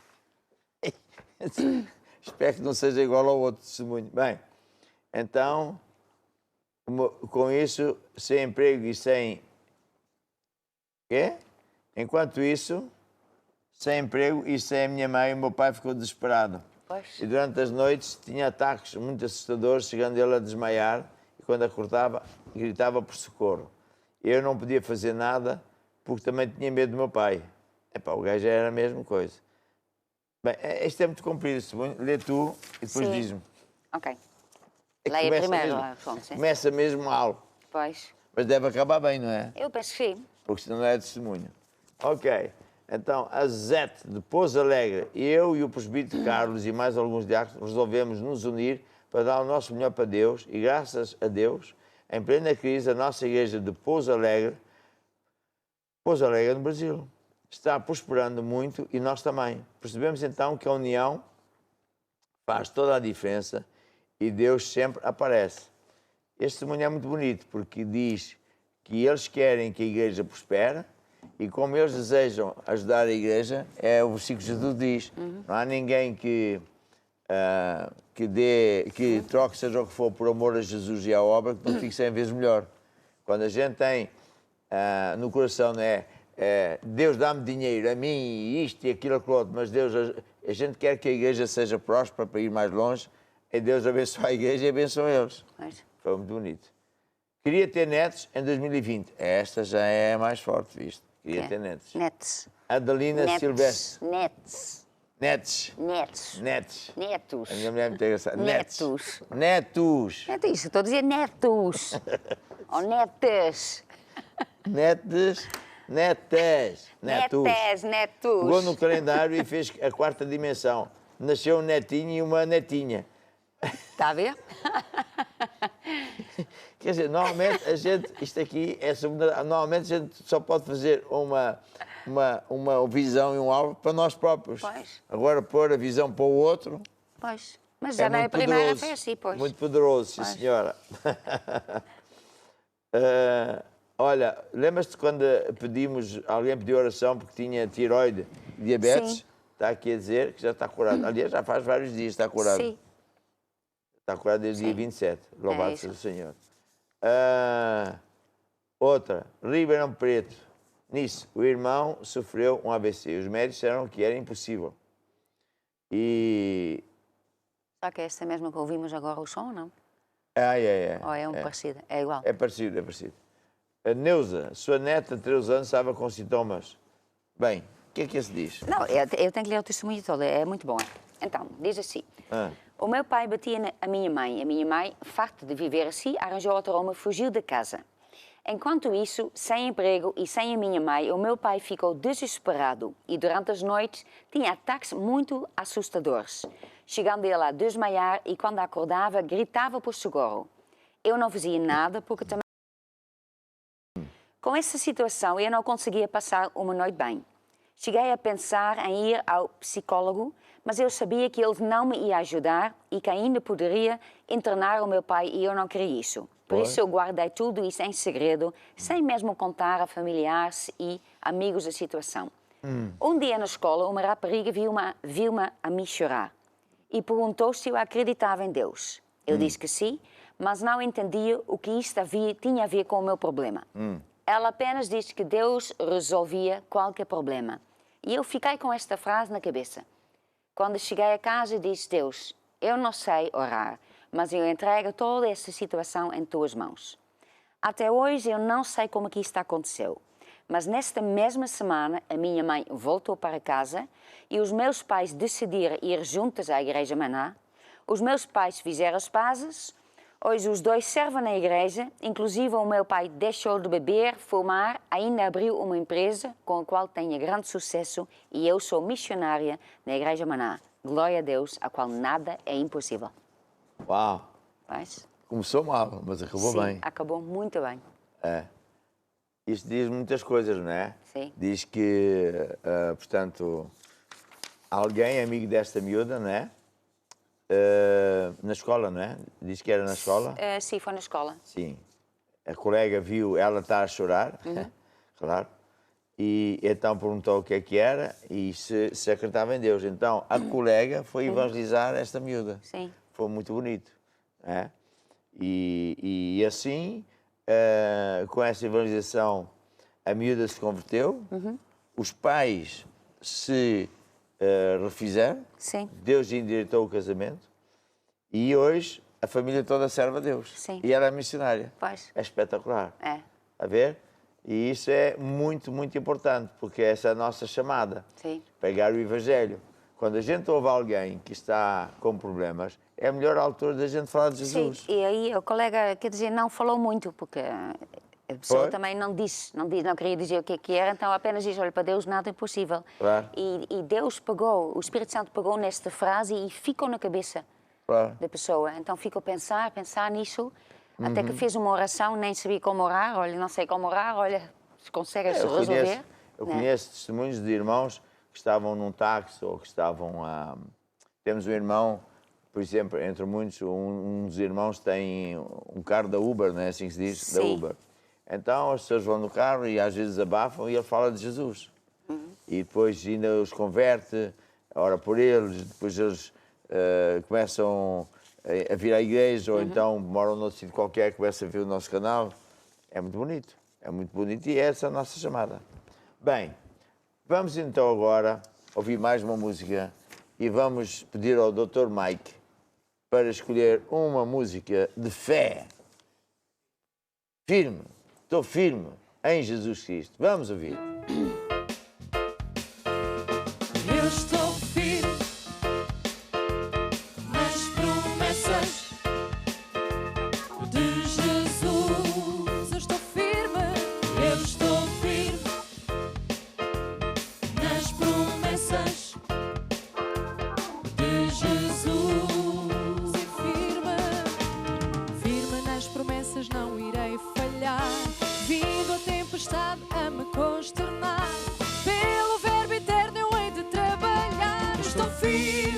Espero que não seja igual ao outro testemunho. Bem, então, com isso, sem emprego e sem... Quê? Enquanto isso, sem emprego e sem a minha mãe, o meu pai ficou desesperado. Pois. E durante as noites tinha ataques muito assustadores, chegando ele a desmaiar, e quando acordava, gritava por socorro. Eu não podia fazer nada, porque também tinha medo do meu pai. O gajo era a mesma coisa. Bem, este é muito comprido, lê tu e depois Sim. diz-me. Ok. É que Leia começa primeiro, mesmo- Afonso. sim. Começa mesmo algo, Pois. mas deve acabar bem, não é? Eu penso que sim. Porque senão não é testemunho. Ok. Então, a Zete de Pouso Alegre, eu e o presbítero Carlos e mais alguns diáconos resolvemos nos unir para dar o nosso melhor para Deus e, graças a Deus, em plena crise, a nossa igreja de Pouso Alegre no Brasil, está prosperando muito e nós também. Percebemos então que a união faz toda a diferença e Deus sempre aparece. Este testemunho é muito bonito porque diz que eles querem que a igreja prospere e como eles desejam ajudar a igreja, é o versículo que Jesus diz. Não há ninguém que troque seja o que for por amor a Jesus e à obra, que não fique 100 vezes melhor. Quando a gente tem no coração, não é? Deus dá-me dinheiro, a mim, isto e aquilo, aquilo outro, mas Deus, a gente quer que a igreja seja próspera para ir mais longe, e Deus abençoa a igreja e abençoa eles. Foi muito bonito. Queria ter netos em 2020. Esta já é mais forte, visto. Queria ter netos. Netos. Adelina Silvestre. Netos. Netos. Netos. Netos. Netos. A minha mulher é muito engraçada. Netos. Netos. É isso, estou a dizer netos. Ou netas. Netos. Netas. Netos. Netes, netos. Pegou no calendário e fez a 4ª dimensão. Nasceu um netinho e uma netinha. Está a ver? Quer dizer, normalmente a gente, isto aqui é normalmente a gente só pode fazer uma visão e um alvo para nós próprios. Pois. Agora pôr a visão para o outro. Pois. Mas já não é a muito primeira poderoso, foi assim, pois. Muito poderoso, sim, Pois. senhora. Olha, lembras-te quando alguém pediu oração porque tinha tiroide e diabetes? Sim. Está aqui a dizer que já está curado. Aliás, já faz vários dias que está curado. Sim. Está curado desde o dia Sim. 27. Louvado isso. seja o Senhor. Outra, Ribeirão Preto. Nisso, o irmão sofreu um AVC. Os médicos disseram que era impossível. E... Só que é esta mesmo que ouvimos agora o som, não? É. Ou é um parecido? É igual. É parecido, é parecido. A Neuza, sua neta de 13 anos, estava com sintomas. Bem, o que é que se diz? Não, eu tenho que ler o testemunho todo, é muito bom. Então, diz assim. O meu pai batia a minha mãe. A minha mãe, farta de viver assim, arranjou outro homem e fugiu de casa. Enquanto isso, sem emprego e sem a minha mãe, o meu pai ficou desesperado e durante as noites tinha ataques muito assustadores, chegando ele a desmaiar e quando acordava gritava por socorro. Eu não fazia nada porque também... Com essa situação eu não conseguia passar uma noite bem. Cheguei a pensar em ir ao psicólogo, mas eu sabia que ele não me ia ajudar e que ainda poderia internar o meu pai e eu não queria isso. Por isso eu guardei tudo isso em segredo, sem mesmo contar a familiares e amigos a situação. Um dia na escola, uma rapariga viu-me a me chorar e perguntou se eu acreditava em Deus. Eu disse que sim, mas não entendia o que isto tinha a ver com o meu problema. Ela apenas disse que Deus resolvia qualquer problema. E eu fiquei com esta frase na cabeça. Quando cheguei a casa, disse: Deus, eu não sei orar, mas eu entrego toda essa situação em tuas mãos. Até hoje eu não sei como que isto aconteceu, mas nesta mesma semana a minha mãe voltou para casa e os meus pais decidiram ir juntos à Igreja Maná. Os meus pais fizeram as pazes, hoje os dois servem na igreja, inclusive o meu pai deixou de beber, fumar, ainda abriu uma empresa com a qual tenho grande sucesso e eu sou missionária na Igreja Maná. Glória a Deus, a qual nada é impossível. Uau! Mas, Começou mal, mas acabou sim, bem. acabou muito bem. Isto diz muitas coisas, não é? Sim. Diz que, portanto, alguém amigo desta miúda, não é? Na escola, não é? Diz que era na escola? Sim, foi na escola. Sim. A colega viu ela estar a chorar, claro, e então perguntou o que é que era e se acreditava em Deus. Então a colega foi evangelizar esta miúda. Sim. Foi muito bonito. É? E assim, com essa evangelização, a miúda se converteu, os pais se refizeram, Sim. Deus endireitou o casamento e hoje a família toda serve a Deus. Sim. E ela é missionária. Pois. É espetacular. É. A ver? E isso é muito, muito importante, porque essa é a nossa chamada. Sim. Pegar o Evangelho. Quando a gente ouve alguém que está com problemas, é a melhor altura da gente falar de Jesus. Sim, e aí o colega, quer dizer, não falou muito, porque A pessoa Foi? também não queria dizer o que era, então apenas diz, olha, para Deus nada é impossível. Claro. E Deus pegou, o Espírito Santo pegou nesta frase e ficou na cabeça Claro. da pessoa. Então ficou a pensar nisso, até que fez uma oração, nem sabia como orar, olha, não sei como orar, olha, se consegues resolver. Eu né? conheço testemunhos de irmãos que estavam num táxi ou que estavam a... Temos um irmão, por exemplo, entre muitos, um dos irmãos tem um carro da Uber, não é assim que se diz? Da Sim. Uber. Então as pessoas vão no carro e às vezes abafam e ele fala de Jesus. E depois ainda os converte, ora por eles, depois eles começam a vir à igreja ou então moram noutro sítio qualquer, começam a ver o nosso canal. É muito bonito e é essa a nossa chamada. Bem, vamos então agora ouvir mais uma música e vamos pedir ao Dr. Mike para escolher uma música de fé. Firme, estou firme em Jesus Cristo. Vamos ouvir. Eu estou firme nas promessas de Jesus. Eu estou firme nas promessas de Jesus. E firme nas promessas, não irei falhar. Vindo a tempestade a me consternar, pelo verbo eterno eu hei de trabalhar. Estou firme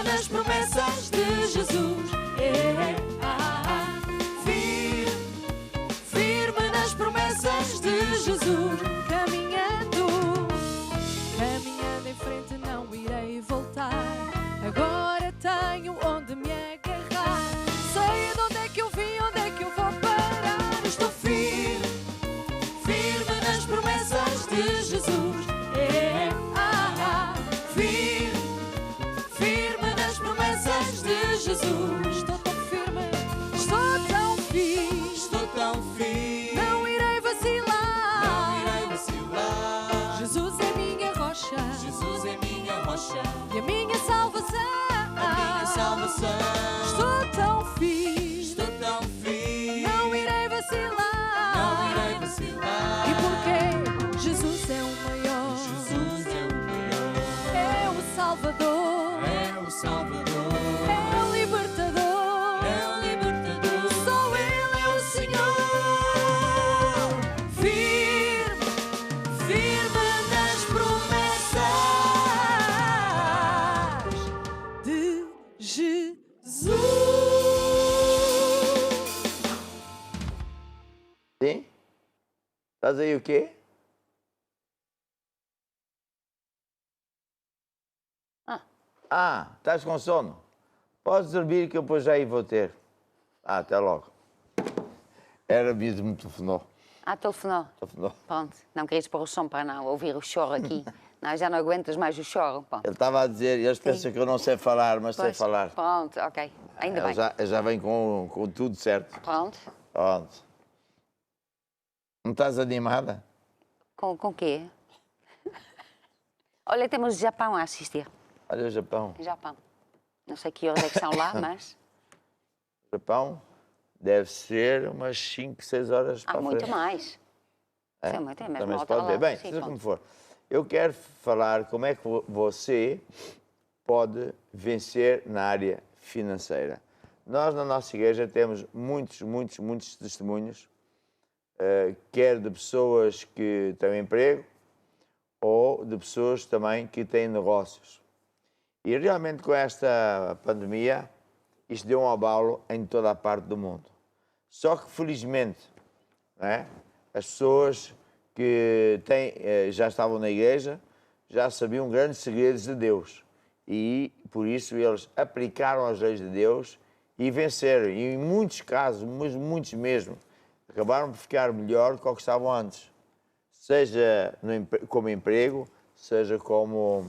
nas promessas de Jesus. Firme nas promessas de Jesus. Caminhando em frente, não irei voltar. Agora tenho onde me agarrar. Sei de onde é que eu vim, onde é que eu vou parar. Estou firme nas promessas de Jesus. Firme nas promessas de Jesus. Estou tão firme, estou tão firme. Não irei vacilar. Jesus é minha rocha. E a minha salvação. Estou tão firme. Não irei vacilar. E porque Jesus é o maior. É o Salvador. É o libertador. Só Ele é o Senhor. Firme nas promessas de Jesus. Sim? Estás aí o quê? Estás com sono? Podes dormir que eu depois já aí vou ter. Até logo. Era mesmo que me telefonou. Telefonou. Telefonou. Pronto, não querias pôr o som para não ouvir o choro aqui. Não, já não aguentas mais o choro. Pronto. Ele estava a dizer, eles pensam que eu não sei falar, mas sei Pois, falar. Pronto, ok. Ainda bem. Ele já vem com tudo certo. Pronto. Pronto. Não estás animada? Com o quê? Olha, temos o Japão a assistir. Olha o Japão. Japão. Não sei que horas é que são lá, mas... O Japão deve ser umas 5, 6 horas para a muito frente. mais. É? Sim, muito, é mesmo. Também se Outra pode ver. lá. Bem, Sim, seja pronto. como for. Eu quero falar como é que você pode vencer na área financeira. Nós, na nossa igreja, temos muitos testemunhos, quer de pessoas que têm emprego ou de pessoas também que têm negócios. E realmente com esta pandemia, isto deu um abalo em toda a parte do mundo. Só que, felizmente, não é? As pessoas que já estavam na igreja já sabiam grandes segredos de Deus. E, por isso, eles aplicaram as leis de Deus e venceram. E, em muitos casos, mas muitos mesmo, acabaram por ficar melhor do que estavam antes. Seja como emprego, seja como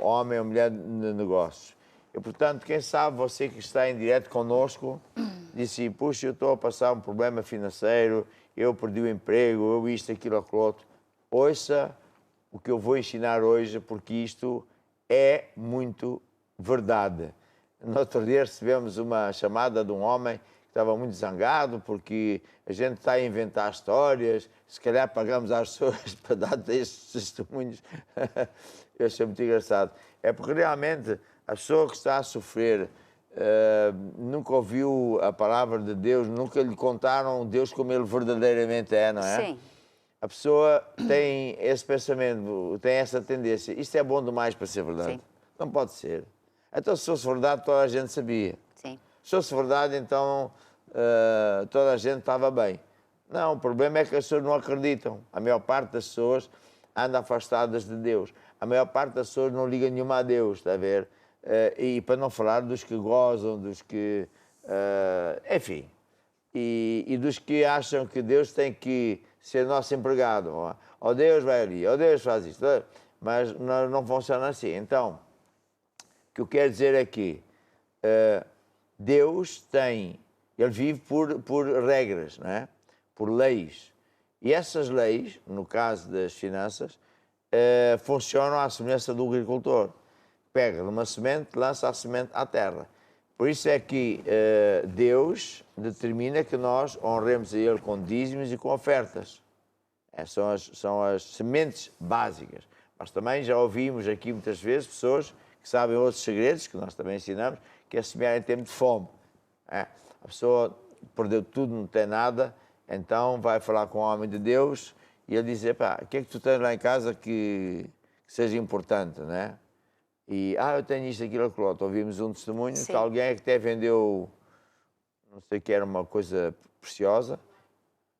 homem ou mulher de negócios. E, portanto, quem sabe você que está em direto connosco, disse, puxa, eu estou a passar um problema financeiro, eu perdi o emprego, eu isto, aquilo, aquilo outro. Ouça o que eu vou ensinar hoje, porque isto é muito verdade. No outro dia recebemos uma chamada de um homem que estava muito zangado porque a gente está a inventar histórias, se calhar pagamos às pessoas para dar estes testemunhos. Eu achei muito engraçado. É porque realmente a pessoa que está a sofrer nunca ouviu a palavra de Deus, nunca lhe contaram Deus como ele verdadeiramente é, não é? Sim. A pessoa tem esse pensamento, tem essa tendência. Isto é bom demais para ser verdade. Sim. Não pode ser. Então, se fosse verdade, toda a gente sabia. Sim. Se fosse verdade, então toda a gente estava bem. Não, o problema é que as pessoas não acreditam. A maior parte das pessoas anda afastadas de Deus. A maior parte das pessoas não liga nenhuma a Deus, está a ver? E para não falar dos que gozam, dos que... enfim. E dos que acham que Deus tem que ser nosso empregado. Ó Deus vai ali, ó Deus faz isto. Mas não funciona assim. Então, o que eu quero dizer é que Deus tem... Ele vive por regras, não é? Por leis. E essas leis, no caso das finanças, funcionam à semelhança do agricultor. Pega numa semente, lança a semente à terra. Por isso é que Deus determina que nós honremos a Ele com dízimos e com ofertas. São as sementes básicas. Mas também já ouvimos aqui muitas vezes pessoas que sabem outros segredos, que nós também ensinamos, que é semear em tempo de fome. A pessoa perdeu tudo, não tem nada, então vai falar com o homem de Deus e ele diz, pá, o que é que tu tens lá em casa que seja importante, não é? E, eu tenho isto, aquilo, aquilo outro. Ouvimos um testemunho Sim. que alguém que até vendeu, não sei o que era, uma coisa preciosa,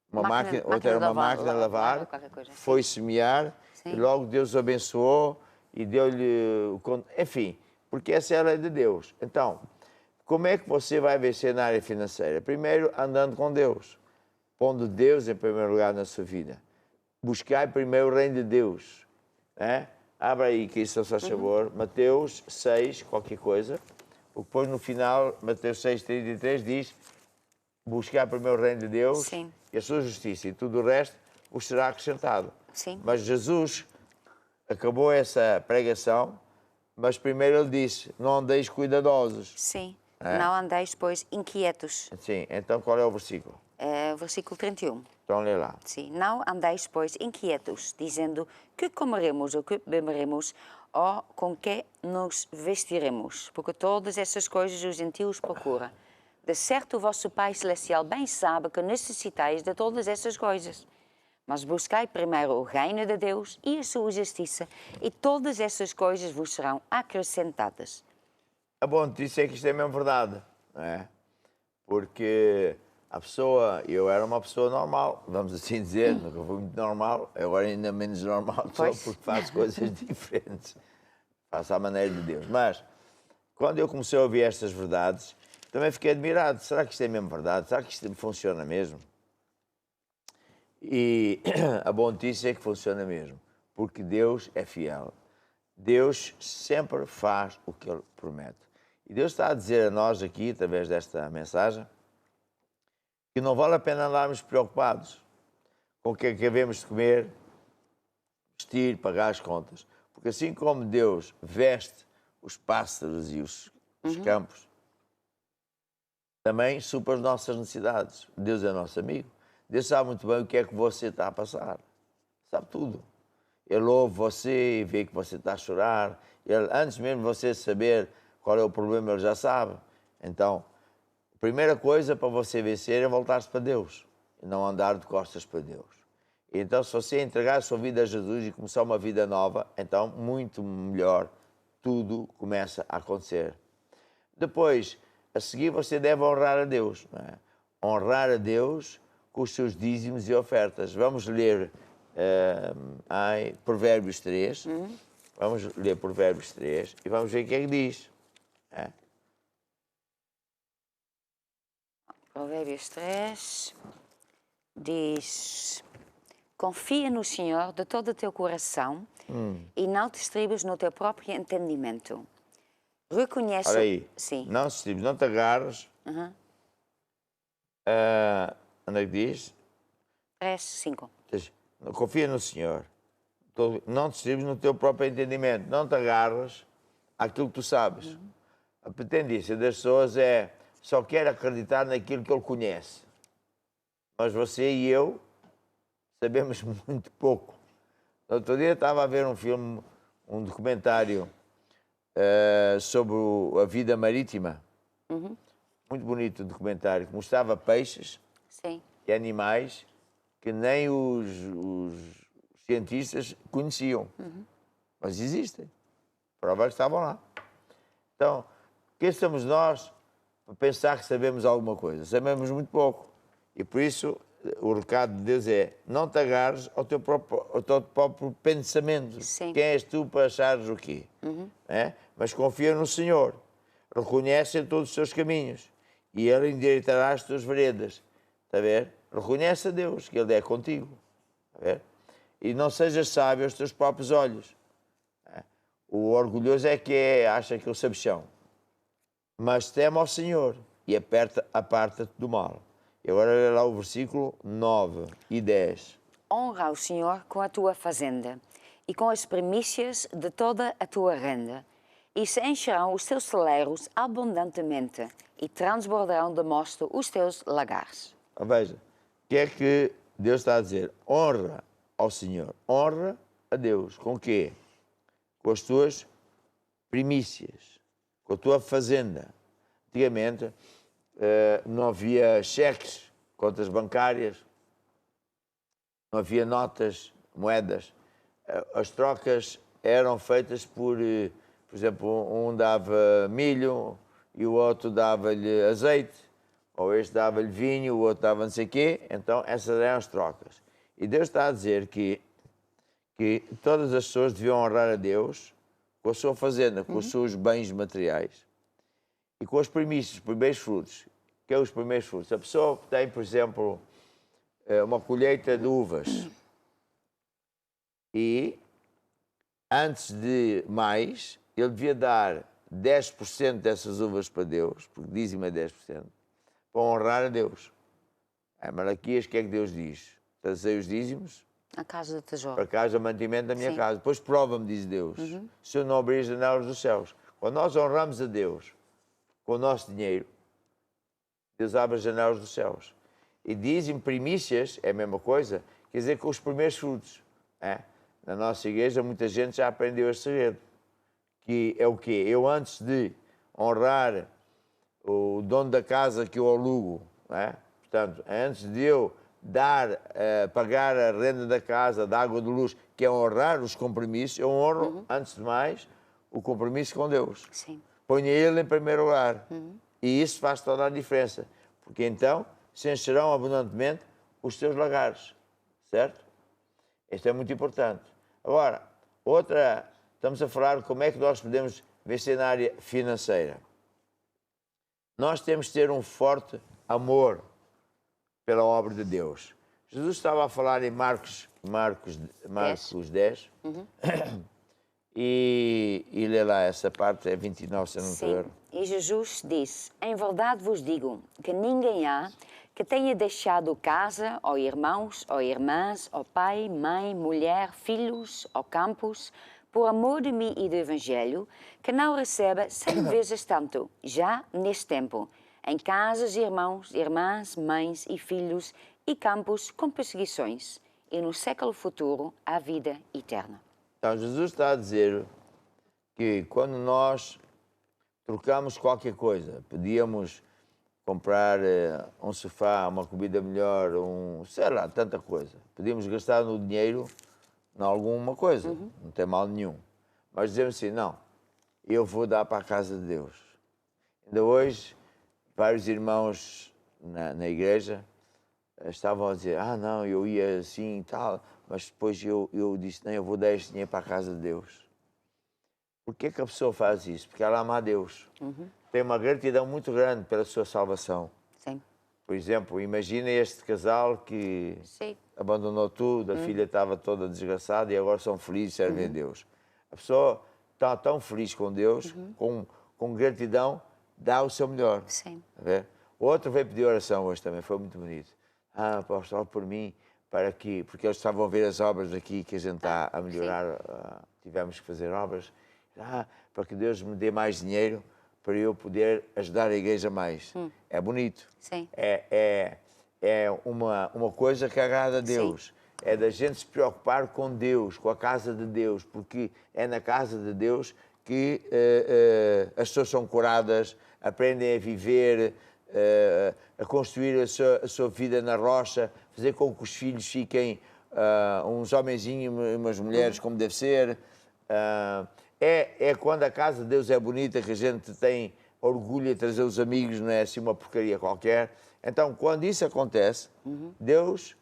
uma máquina, outra era uma máquina de lavar, qualquer coisa, sim. foi semear, Sim. e logo Deus o abençoou e deu-lhe, enfim, porque essa é a lei de Deus. Então, como é que você vai vencer na área financeira? Primeiro, andando com Deus, pondo Deus em primeiro lugar na sua vida. Buscar primeiro o reino de Deus, né? Abra aí, que isso, se faz favor, Mateus 6, qualquer coisa, o que depois no final, Mateus 6, 33, diz, buscar primeiro o reino de Deus Sim. e a sua justiça, e tudo o resto vos será acrescentado. Sim. Mas Jesus acabou essa pregação, mas primeiro ele disse, não andeis cuidadosos. Sim. Não andeis, pois, inquietos. Sim, então qual é o versículo? É o versículo 31. Então lê lá. Sim. Não andeis, pois, inquietos, dizendo que comeremos ou que beberemos ou com que nos vestiremos, porque todas essas coisas os gentios procuram. De certo, o vosso Pai Celestial bem sabe que necessitais de todas essas coisas. Mas buscai primeiro o reino de Deus e a sua justiça, e todas essas coisas vos serão acrescentadas. A boa notícia é que isto é mesmo verdade, não é? Porque a pessoa, eu era uma pessoa normal, vamos assim dizer, nunca fui muito normal, agora ainda menos normal só Pois. porque faço coisas diferentes, faço à maneira de Deus. Mas, quando eu comecei a ouvir estas verdades, também fiquei admirado, será que isto é mesmo verdade? Será que isto funciona mesmo? E a boa notícia é que funciona mesmo, porque Deus é fiel. Deus sempre faz o que Ele promete. E Deus está a dizer a nós aqui, através desta mensagem, que não vale a pena andarmos preocupados com o que devemos de comer, vestir, pagar as contas. Porque assim como Deus veste os pássaros e os campos, também supra as nossas necessidades. Deus é nosso amigo. Deus sabe muito bem o que é que você está a passar. Sabe tudo. Ele ouve você e vê que você está a chorar. Ele, antes mesmo de você saber qual é o problema, ele já sabe. Então, a primeira coisa para você vencer é voltar-se para Deus e não andar de costas para Deus. Então, se você entregar a sua vida a Jesus e começar uma vida nova, então, muito melhor, tudo começa a acontecer. Depois, a seguir, você deve honrar a Deus. Não é? Honrar a Deus com os seus dízimos e ofertas. Vamos ler Provérbios 3. Vamos ler Provérbios 3 e vamos ver o que é que diz. Provérbios 3 diz: confia no Senhor de todo o teu coração e não te estribes no teu próprio entendimento. Reconhece... Olha aí, Sim. não te estribes, não te agarres. Onde é que diz? 3, 5. Confia no Senhor. Não te estribes no teu próprio entendimento. Não te agarres àquilo que tu sabes. A pretendência das pessoas é só quer acreditar naquilo que ele conhece. Mas você e eu sabemos muito pouco. No outro dia estava a ver um filme, um documentário sobre a vida marítima. Muito bonito o documentário, que mostrava peixes Sim. e animais que nem os cientistas conheciam. Mas existem. Provas estavam lá. Então, quem somos nós para pensar que sabemos alguma coisa? Sabemos muito pouco. E por isso o recado de Deus é: não te agarres ao teu próprio pensamento. Sim. Quem és tu para achares o quê? É? Mas confia no Senhor. Reconhece em todos os teus caminhos e Ele endireitará as tuas veredas. Está a ver? Reconhece a Deus, que Ele é contigo. Está a ver? E não sejas sábio aos teus próprios olhos. O orgulhoso é que acha que é o sabichão. Mas teme ao Senhor e aparta-te do mal. E agora olha lá o versículo 9 e 10. Honra o Senhor com a tua fazenda e com as primícias de toda a tua renda, e se encherão os teus celeiros abundantemente, e transbordarão de mosto os teus lagares. Veja, o que é que Deus está a dizer? Honra ao Senhor. Honra a Deus. Com o quê? Com as tuas primícias, com a tua fazenda. Antigamente não havia cheques, contas bancárias, não havia notas, moedas. As trocas eram feitas por exemplo, um dava milho e o outro dava-lhe azeite, ou este dava-lhe vinho, o outro dava não sei o quê. Então, essas eram as trocas. E Deus está a dizer que todas as pessoas deviam honrar a Deus com a sua fazenda, com os seus bens materiais e com as primícias, os primeiros frutos. O que é os primeiros frutos? A pessoa que tem, por exemplo, uma colheita de uvas e, antes de mais, ele devia dar 10% dessas uvas para Deus, porque dízimo é 10%, para honrar a Deus. Em Malaquias, o que é que Deus diz? Trazei os dízimos A casa do tesouro. para cá haja mantimento da minha Sim. casa. Depois prova-me, diz Deus, se eu não abrir as janelas dos céus. Quando nós honramos a Deus com o nosso dinheiro, Deus abre as janelas dos céus. E dizem primícias, é a mesma coisa, quer dizer, com os primeiros frutos. Na nossa igreja, muita gente já aprendeu este segredo. Que é o quê? Eu, antes de honrar o dono da casa que eu alugo, portanto, antes de eu pagar a renda da casa, da água de luz, que é honrar os compromissos, eu honro, antes de mais, o compromisso com Deus. Sim. Ponha Ele em primeiro lugar. E isso faz toda a diferença. Porque então se encherão abundantemente os teus lagares. Certo? Isto é muito importante. Agora, estamos a falar como é que nós podemos vencer na área financeira. Nós temos que ter um forte amor pela obra de Deus. Jesus estava a falar em Marcos 10. E lê lá essa parte, é 29, se eu não estou a Sim. erro. E Jesus disse: em verdade vos digo que ninguém há que tenha deixado casa, ou irmãos, ou irmãs, ou pai, mãe, mulher, filhos, ou campos, por amor de mim e do Evangelho, que não receba 100 vezes tanto, já neste tempo, em casas, irmãos, irmãs, mães e filhos, e campos com perseguições, e no século futuro a vida eterna. Então, Jesus está a dizer que quando nós trocamos qualquer coisa, podíamos comprar um sofá, uma comida melhor, sei lá, tanta coisa. Podíamos gastar no dinheiro em alguma coisa, não tem mal nenhum. Mas dizemos assim, não, eu vou dar para a casa de Deus. Ainda hoje, vários irmãos na igreja estavam a dizer, não, eu ia assim e tal, mas depois eu disse, não, eu vou dar este dinheiro para a casa de Deus. Por que que a pessoa faz isso? Porque ela ama a Deus. Tem uma gratidão muito grande pela sua salvação. Sim. Por exemplo, imagina este casal que Sim. abandonou tudo, a filha estava toda desgraçada e agora são felizes, servem a Deus. A pessoa está tão feliz com Deus, com gratidão, dá o seu melhor. Sim. Tá a ver? O outro veio pedir oração hoje também, foi muito bonito. Apóstolo, por mim, porque eles estavam a ver as obras aqui que a gente está a melhorar, tivemos que fazer obras. Para que Deus me dê mais dinheiro para eu poder ajudar a igreja mais. É bonito. Sim. É uma coisa que agrada a Deus. É da gente se preocupar com Deus, com a casa de Deus, porque é na casa de Deus que as pessoas são curadas, aprendem a viver, a construir a sua vida na rocha, fazer com que os filhos fiquem uns homenzinhos e umas mulheres como deve ser. É quando a casa de Deus é bonita que a gente tem orgulho de trazer os amigos, não é assim uma porcaria qualquer. Então, quando isso acontece, Deus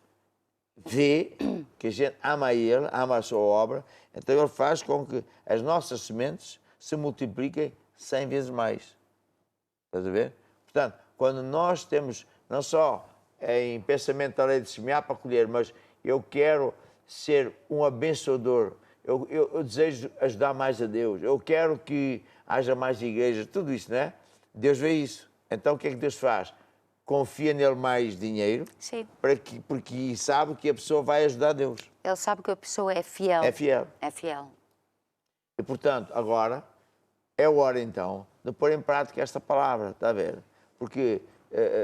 vê que a gente ama a Ele, ama a sua obra, então Ele faz com que as nossas sementes se multipliquem 100 vezes mais. Estás a ver? Portanto, quando nós temos, não só em pensamento da lei de semear para colher, mas eu quero ser um abençoador, eu desejo ajudar mais a Deus, eu quero que haja mais igrejas, tudo isso, não é? Deus vê isso. Então o que é que Deus faz? Confia nele mais dinheiro, Sim. porque sabe que a pessoa vai ajudar Deus. Ele sabe que a pessoa é fiel. É fiel. É fiel. E, portanto, agora é hora, então, de pôr em prática esta palavra, está a ver? Porque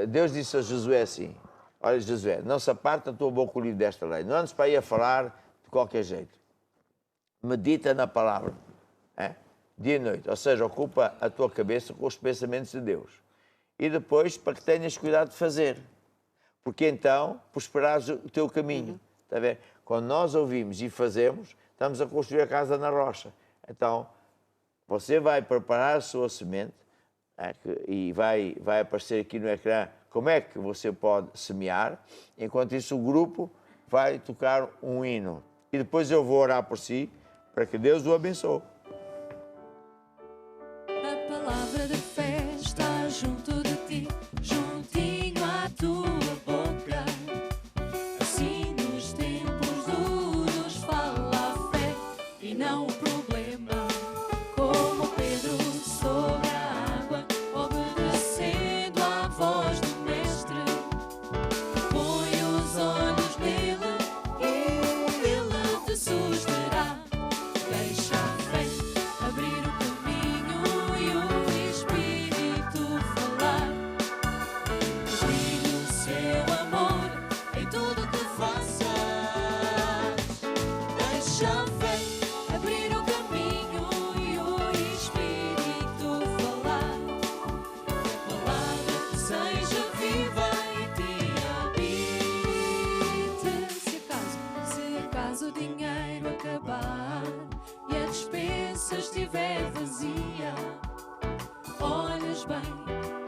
Deus disse a Josué assim, olha, Josué, não se aparta a tua boca o livro desta lei, não andes para aí a falar de qualquer jeito. Medita na palavra, dia e noite, ou seja, ocupa a tua cabeça com os pensamentos de Deus. E depois, para que tenhas cuidado de fazer, porque então prosperarás o teu caminho, está a ver? Quando nós ouvimos e fazemos, estamos a construir a casa na rocha. Então, você vai preparar a sua semente, e vai aparecer aqui no ecrã como é que você pode semear. Enquanto isso, o grupo vai tocar um hino. E depois eu vou orar por si, para que Deus o abençoe. A palavra de fé está junto de ti, juntinho à tua boca. Assim nos tempos duros fala a fé e não o problema. Como Pedro sobre a água, obedecendo à voz do Mestre. Põe os olhos nele e ele te susterá. Deixa a fé abrir o caminho e o Espírito falar. Brilhe o seu amor em tudo que faças. Deixa a fé abrir o caminho e o Espírito falar. Que a palavra seja viva e te habite. Se acaso o dinheiro acabar e a despensa estiver vazia, olhas bem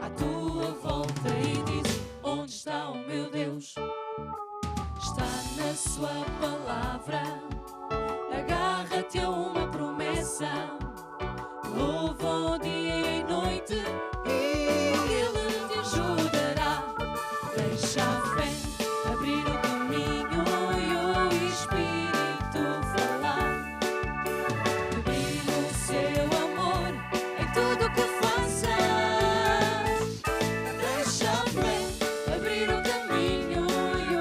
à tua volta e dizes: onde está o meu Deus? Está na sua palavra. Agarra-te a uma promessa. Louva-o dia e noite e ele te ajudará. Deixa a fé abrir o caminho e o Espírito falar. Brilhe o seu amor em tudo que faças. Deixa a fé abrir o caminho e o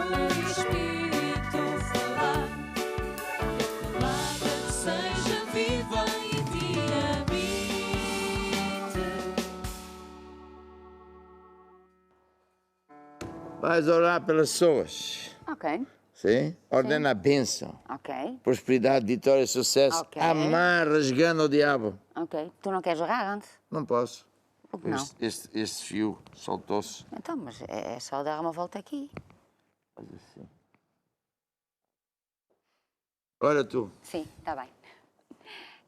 Espírito falar. Que a palavra seja viva e te habite. Vais orar pelas pessoas, Ok. sim? Ordena a bênção, Ok. prosperidade, vitória, sucesso. Ok. Amar, rasgando o diabo. Ok. Tu não queres orar antes? Não posso. Por que não? Este fio soltou-se. Então, mas é só dar uma volta aqui. Faz assim. Olha tu. Sim, está bem.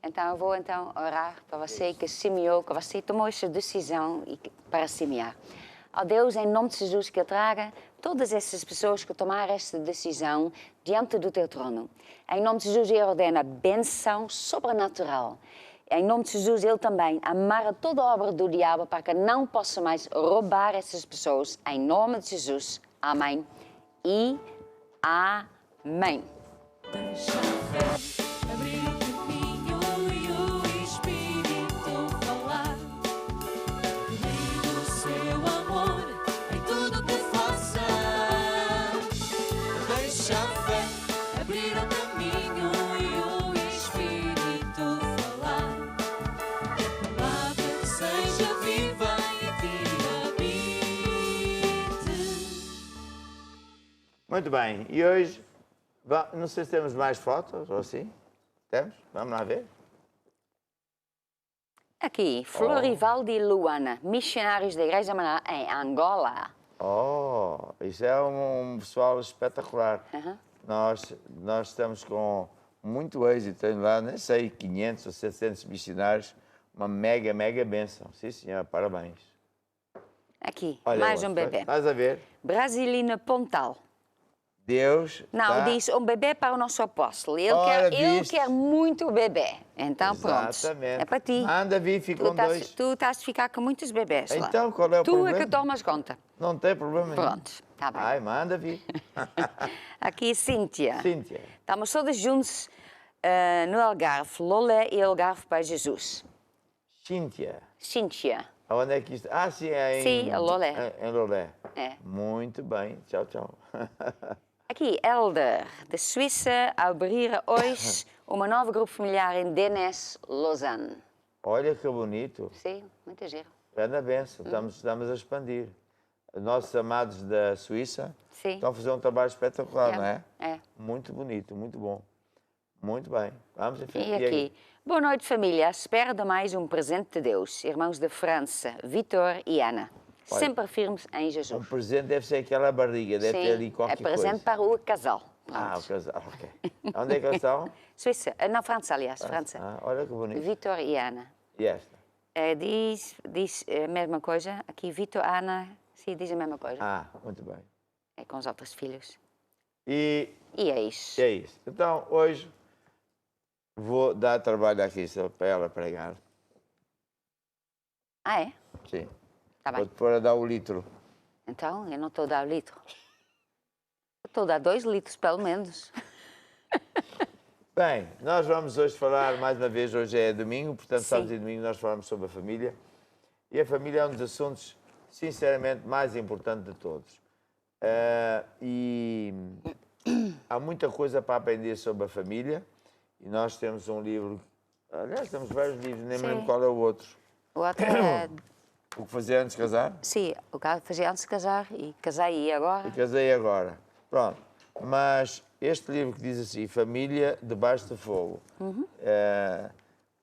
Então, eu vou orar para você que semeou, que você tomou essa decisão para semear. Ó Deus, em nome de Jesus, que eu traga todas essas pessoas que tomaram esta decisão diante do teu trono. Em nome de Jesus, eu ordeno a benção sobrenatural. Em nome de Jesus, ele também amarra toda a obra do diabo para que não possa mais roubar essas pessoas. Em nome de Jesus. Amém. E amém. Deixa a fé abrir o caminho e o Espírito falar. Brilhe o seu amor em tudo que faças. Deixa a fé abrir o caminho e o Espírito falar. Que a palavra seja Muito bem. E hoje, não sei se temos mais fotos ou assim. Temos? Vamos lá ver. Aqui, Florivaldo e Luana, missionários da Igreja Maná em Angola. Oh, isso é um pessoal espetacular. Uhum. Nós estamos com muito êxito. Tem lá, nem sei, 500 ou 700 missionários. Uma mega bênção. Sim, senhor, parabéns. Aqui, Olha, mais um bebê. Estás a ver? Brasilina Pontal. Deus. Não, diz um bebê para o nosso apóstolo. Ele Ora, ele viste? quer muito bebê. Então, pronto. Exatamente. É para ti. Anda, vi, ficam dois. Tu estás a ficar com muitos bebés lá. Então, qual é o tu problema? é que tomas conta. Não tem problema nenhum. Pronto, está bem. Ai, manda vir. Aqui, Cíntia. Cíntia. Estamos todos juntos no Algarve. Lolé e Algarve para Jesus. Cíntia. Cíntia. Onde é que isto? Ah, sim, é em... Sim, em Lolé. Em Lolé. É. Muito bem. Tchau, tchau. Aqui, Elder, da Suíça, a abrir hoje uma nova grupo familiar em Denés, Lausanne. Olha que bonito. Sim, muito giro. Grande benção. Estamos a expandir. Nossos amados da Suíça Sim. estão a fazer um trabalho espetacular, não é? É. Muito bonito, muito bom. Muito bem. Vamos em frente. E aqui, boa noite família, à espera de mais um presente de Deus. Irmãos da França, Vitor e Ana. Olha, sempre firmes em Um Jesus. presente deve ser aquela barriga, deve ter ali Sim, qualquer é presente coisa. para o casal. Ah, Pronto. o casal, ok. Onde é que eles estão? Suíça, na França, aliás, França. Ah, olha que bonito. Vitor e Ana. E esta? Diz a mesma coisa. Aqui, Vitor, Ana, sim, diz a mesma coisa. Ah, muito bem. É com os outros filhos. E E é isso. é isso. Então, hoje vou dar trabalho aqui só para ela pregar. Ah, é? Sim. Está bem. Vou-te pôr a dar o litro. Então, eu não estou a dar litro. Eu estou a dar 2 litros, pelo menos. Bem, nós vamos hoje falar, mais uma vez, hoje é domingo, portanto, Sim. sábado e domingo nós falamos sobre a família. E a família é um dos assuntos, sinceramente, mais importantes de todos. E há muita coisa para aprender sobre a família. E nós temos um livro, aliás, temos vários livros, nem me Sim. lembro qual é o outro. O outro é... O que fazer antes de casar? Sim, o que fazia antes de casar e casei e agora. E casei agora. Pronto. Mas este livro que diz assim, Família debaixo de fogo,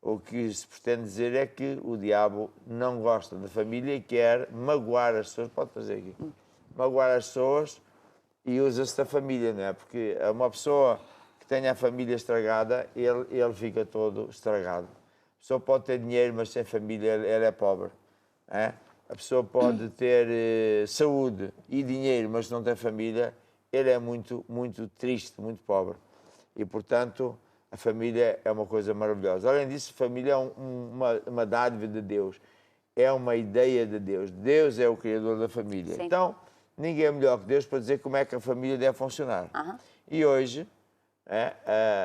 o que se pretende dizer é que o diabo não gosta da família e quer magoar as pessoas, pode fazer aqui, magoar as pessoas e usa-se da família, não é? Porque uma pessoa que tenha a família estragada, ele fica todo estragado. A pessoa pode ter dinheiro, mas sem família ela é pobre. É? A pessoa pode ter saúde e dinheiro, mas não tem família, ele é muito triste, muito pobre. E, portanto, a família é uma coisa maravilhosa. Além disso, a família é uma dádiva de Deus. É uma ideia de Deus. Deus é o criador da família. Sim. Então, ninguém é melhor que Deus para dizer como é que a família deve funcionar. E hoje,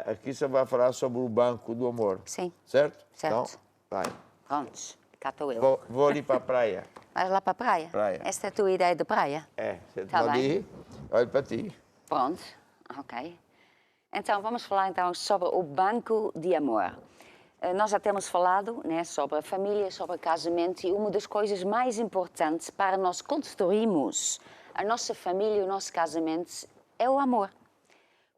aqui você vai falar sobre o banco do amor. Sim. Certo? Certo. Então, vai. Prontos, cá estou eu. Vou ali para a praia. Vais lá para a praia? Praia. Esta é a tua ideia de praia? É, você Tá está ali, olha para ti. Pronto, ok. Então, vamos falar então sobre o banco de amor. Nós já temos falado, né, sobre a família, sobre o casamento, e uma das coisas mais importantes para nós construirmos a nossa família e o nosso casamento é o amor.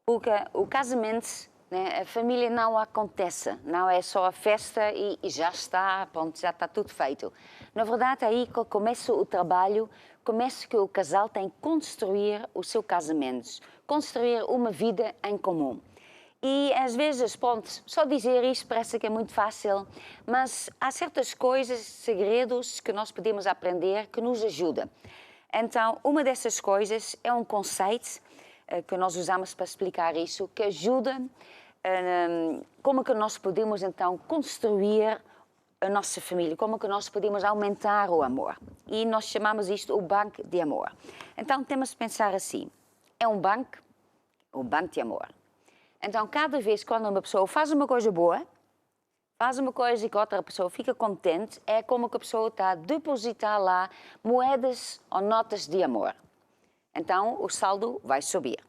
Porque o casamento, né, a família não acontece, não é só a festa e já está, pronto, já está tudo feito. Na verdade, aí que começa o trabalho, começa que o casal tem que construir o seu casamento, construir uma vida em comum. E às vezes, pronto, só dizer isto parece que é muito fácil, mas há certas coisas, segredos que nós podemos aprender que nos ajudam. Então, uma dessas coisas é um conceito que nós usamos para explicar isso, que ajuda como que nós podemos então construir a nossa família, como que nós podemos aumentar o amor. E nós chamamos isto o banco de amor. Então, temos que pensar assim, é um banco de amor. Então, cada vez quando uma pessoa faz uma coisa boa, faz uma coisa que a outra pessoa fica contente, é como que a pessoa está a depositar lá moedas ou notas de amor. Então, o saldo vai subir.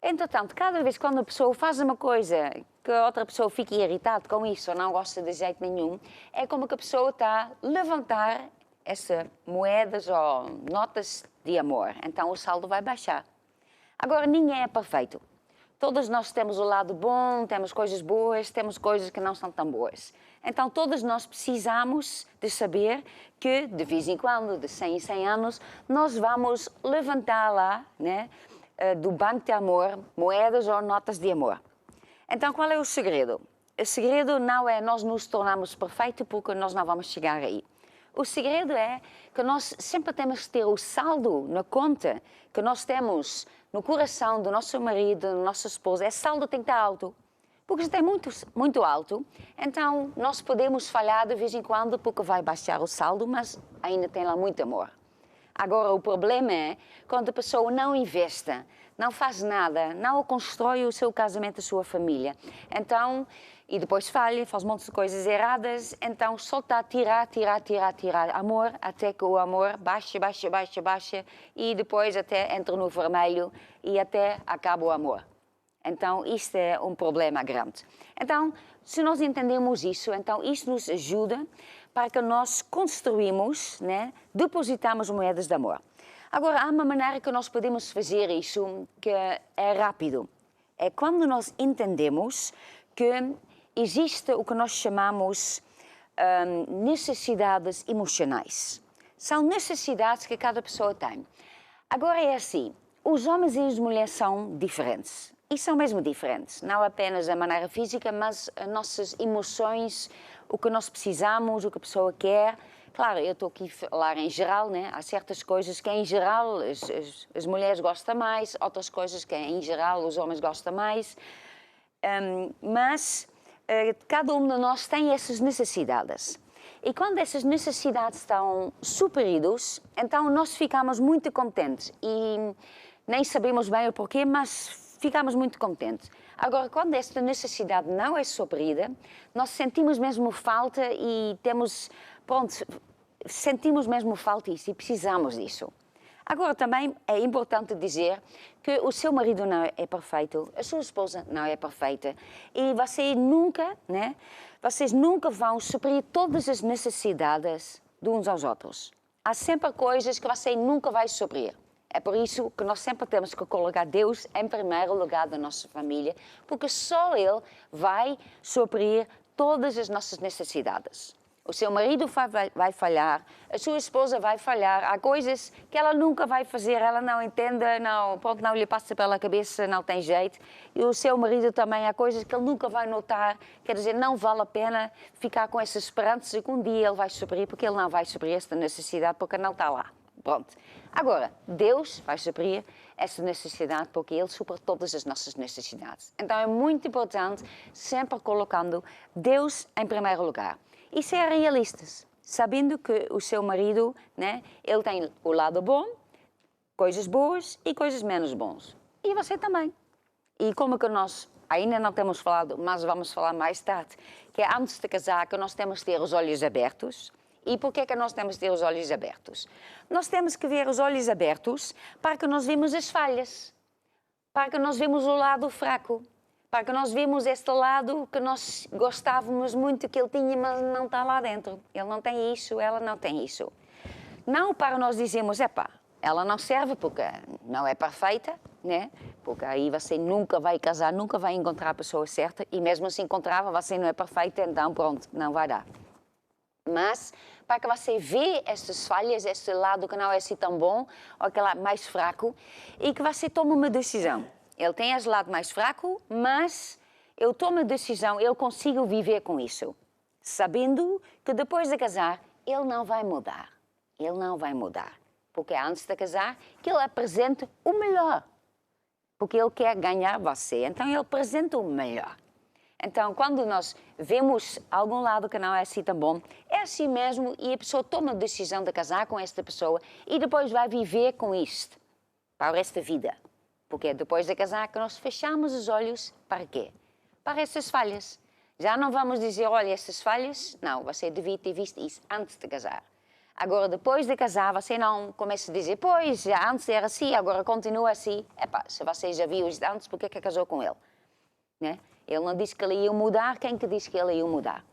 Entretanto, cada vez quando a pessoa faz uma coisa que a outra pessoa fica irritada com isso ou não gosta de jeito nenhum, é como que a pessoa está a levantar essas moedas ou notas de amor. Então, o saldo vai baixar. Agora, ninguém é perfeito. Todos nós temos o lado bom, temos coisas boas, temos coisas que não são tão boas. Então, todos nós precisamos de saber que, de vez em quando, de 100 em 100 anos, nós vamos levantar lá, né, do banco de amor, moedas ou notas de amor. Então, qual é o segredo? O segredo não é nós nos tornarmos perfeitos, porque nós não vamos chegar aí. O segredo é que nós sempre temos que ter o saldo na conta que nós temos no coração do nosso marido, da nossa esposa. Esse saldo tem que estar alto. Porque se tem muito alto, então nós podemos falhar de vez em quando porque vai baixar o saldo, mas ainda tem lá muito amor. Agora, o problema é quando a pessoa não investe, não faz nada, não constrói o seu casamento, a sua família. Então, e depois falha, faz um monte de coisas erradas, então só está a tirar amor, até que o amor baixa e depois até entra no vermelho e até acaba o amor. Então, isto é um problema grande. Então, se nós entendemos isso, então isso nos ajuda para que nós construímos, né, depositamos moedas de amor. Agora, há uma maneira que nós podemos fazer isso que é rápido. É quando nós entendemos que existe o que nós chamamos necessidades emocionais. São necessidades que cada pessoa tem. Agora é assim, os homens e as mulheres são diferentes. E são mesmo diferentes. Não apenas a maneira física, mas as nossas emoções, o que nós precisamos, o que a pessoa quer. Claro, eu estou aqui a falar em geral, né? Há certas coisas que em geral as mulheres gostam mais, outras coisas que em geral os homens gostam mais. Mas cada um de nós tem essas necessidades. E quando essas necessidades estão supridas, então nós ficamos muito contentes. E nem sabemos bem o porquê, mas ficamos muito contentes. Agora, quando esta necessidade não é suprida, nós sentimos mesmo falta e sentimos mesmo falta disso e precisamos disso. Agora, também é importante dizer que o seu marido não é perfeito, a sua esposa não é perfeita e vocês nunca vão suprir todas as necessidades de uns aos outros. Há sempre coisas que você nunca vai suprir. É por isso que nós sempre temos que colocar Deus em primeiro lugar da nossa família, porque só Ele vai suprir todas as nossas necessidades. O seu marido vai falhar, a sua esposa vai falhar, há coisas que ela nunca vai fazer, ela não entende, não lhe passa pela cabeça, não tem jeito. E o seu marido também, há coisas que ele nunca vai notar, quer dizer, não vale a pena ficar com essa esperança que um dia ele vai suprir, porque ele não vai suprir esta necessidade, porque não está lá. Pronto. Agora, Deus vai suprir essa necessidade porque Ele supre todas as nossas necessidades. Então é muito importante sempre colocando Deus em primeiro lugar. E ser realistas, sabendo que o seu marido, né, ele tem o lado bom, coisas boas e coisas menos bons. E você também. E como que nós ainda não temos falado, mas vamos falar mais tarde, que é antes de casar que nós temos que ter os olhos abertos. E por que é que nós temos que ter os olhos abertos? Nós temos que ver os olhos abertos para que nós vemos as falhas, para que nós vemos o lado fraco, para que nós vemos este lado que nós gostávamos muito que ele tinha, mas não está lá dentro. Ele não tem isso, ela não tem isso. Não para nós dizermos, ela não serve porque não é perfeita, né? Porque aí você nunca vai casar, nunca vai encontrar a pessoa certa, e mesmo se encontrava, você não é perfeita, então pronto, não vai dar. Mas para que você vê essas falhas, esse lado que não é assim tão bom, ou aquele lado mais fraco, e que você tome uma decisão. Ele tem esse lado mais fraco, mas eu tomo a decisão, eu consigo viver com isso. Sabendo que depois de casar, ele não vai mudar. Ele não vai mudar. Porque é antes de casar que ele apresenta o melhor. Porque ele quer ganhar você, então ele apresenta o melhor. Então, quando nós vemos algum lado que não é assim tão bom, é assim mesmo e a pessoa toma a decisão de casar com esta pessoa e depois vai viver com isto para o resto da vida. Porque é depois de casar que nós fechamos os olhos para quê? Para essas falhas. Já não vamos dizer, olha, essas falhas, não, você devia ter visto isso antes de casar. Agora, depois de casar, você não começa a dizer, pois, já antes era assim, agora continua assim. Se você já viu isso antes, por que casou com ele? Né? Ele não disse que ele ia mudar, quem que disse que ele ia mudar?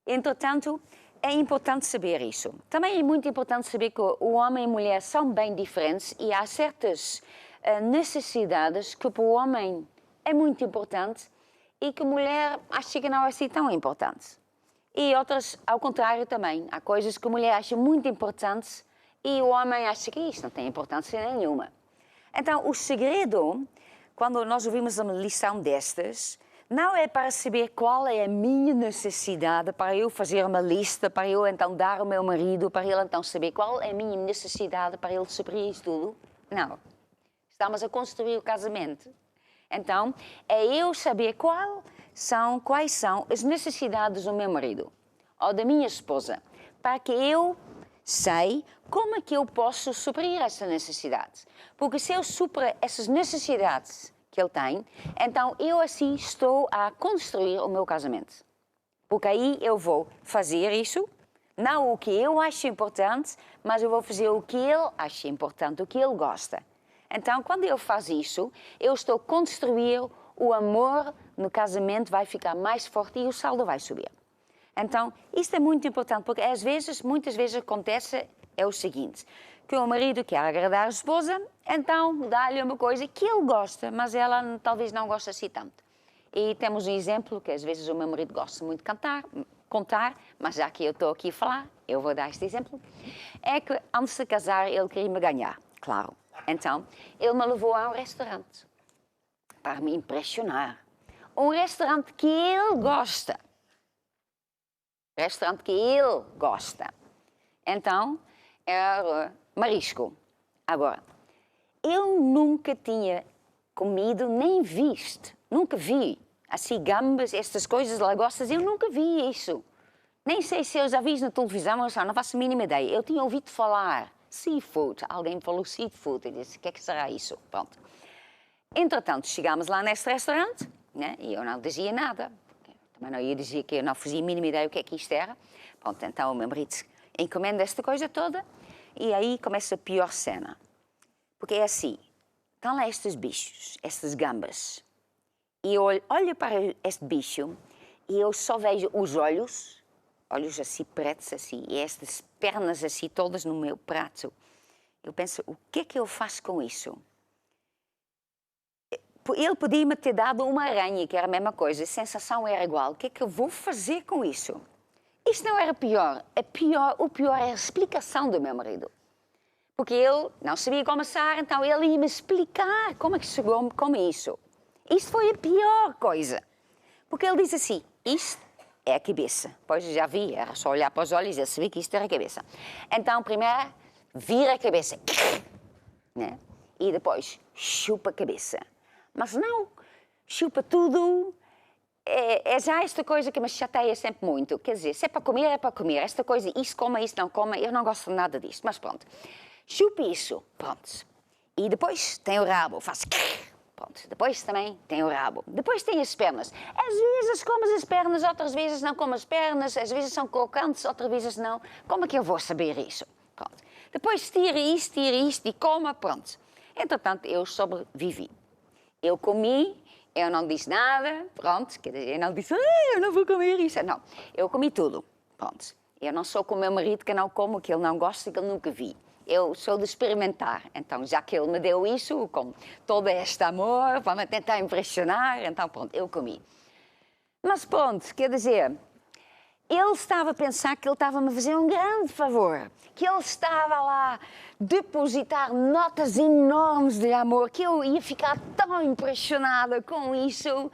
Entretanto, é importante saber isso. Também é muito importante saber que o homem e a mulher são bem diferentes e há certas necessidades que para o homem é muito importante e que a mulher acha que não é assim tão importante. E outras, ao contrário também. Há coisas que a mulher acha muito importantes e o homem acha que isto não tem importância nenhuma. Então, o segredo, quando nós ouvimos uma lição destas, não é para saber qual é a minha necessidade, para eu fazer uma lista, para eu então dar ao meu marido, para ele então saber qual é a minha necessidade, para ele suprir isso tudo. Não. Estamos a construir o casamento. Então, é eu saber quais são as necessidades do meu marido ou da minha esposa, para que eu sei como é que eu posso suprir essas necessidades. Porque se eu suprir essas necessidades que ele tem, então eu assim estou a construir o meu casamento. Porque aí eu vou fazer isso, não o que eu acho importante, mas eu vou fazer o que ele acha importante, o que ele gosta. Então, quando eu faço isso, eu estou a construir o amor no casamento, vai ficar mais forte e o saldo vai subir. Então, isto é muito importante, porque muitas vezes acontece é o seguinte, que o marido quer agradar a esposa, então dá-lhe uma coisa que ele gosta, mas ela talvez não goste assim tanto. E temos um exemplo que às vezes o meu marido gosta muito de contar, mas já que eu estou aqui a falar, eu vou dar este exemplo, é que antes de casar ele queria me ganhar, claro. Então, ele me levou a um restaurante para me impressionar. Um restaurante que ele gosta. Restaurante que ele gosta. Então, era marisco. Agora, eu nunca tinha comido nem visto. Nunca vi. Assim, gambas, estas coisas, lagostas, eu nunca vi isso. Nem sei se eu já vi na televisão, mas não faço a mínima ideia. Eu tinha ouvido falar. Seafood. Alguém me falou seafood. Eu disse, o que é que será isso? Pronto. Entretanto, chegámos lá neste restaurante, né? E eu não dizia nada. Também não ia dizer que eu não fazia a mínima ideia o que é que isto era. Pronto, então o meu marido encomenda esta coisa toda e aí começa a pior cena. Porque é assim, estão lá estes bichos, estas gambas. E eu olho para este bicho e eu só vejo os olhos assim pretos assim, e estas pernas assim todas no meu prato. Eu penso, o que é que eu faço com isso? Ele podia-me ter dado uma aranha, que era a mesma coisa, a sensação era igual. O que é que eu vou fazer com isso? Isto não era pior. O pior é a explicação do meu marido. Porque ele não sabia como assar, então ele ia me explicar como é que se come isso. Isto foi a pior coisa. Porque ele disse assim, isto é a cabeça. Pois já vi, era só olhar para os olhos e eu sabia que isto era a cabeça. Então, primeiro, vira a cabeça. Né? E depois, chupa a cabeça. Mas não, chupa tudo. É já esta coisa que me chateia sempre muito. Quer dizer, se é para comer, é para comer. Esta coisa, isso coma, isso não coma, eu não gosto de nada disto. Mas pronto, chupa isso, pronto. E depois tem o rabo, faz... Pronto, depois também tem o rabo. Depois tem as pernas. Às vezes comes as pernas, outras vezes não como as pernas. Às vezes são crocantes, outras vezes não. Como é que eu vou saber isso? Pronto. Depois tira isto e coma, pronto. Entretanto, eu sobrevivi. Eu comi, eu não disse nada, pronto. Quer dizer, eu não disse, eu não vou comer isso. Não, eu comi tudo, pronto. Eu não sou como o meu marido que não como, que ele não gosta, que ele nunca vi. Eu sou de experimentar, então já que ele me deu isso, com todo este amor, para me tentar impressionar, então pronto, eu comi. Mas pronto, quer dizer, ele estava a pensar que ele estava a me fazer um grande favor, que ele estava lá a depositar notas enormes de amor, que eu ia ficar tão impressionada com isso,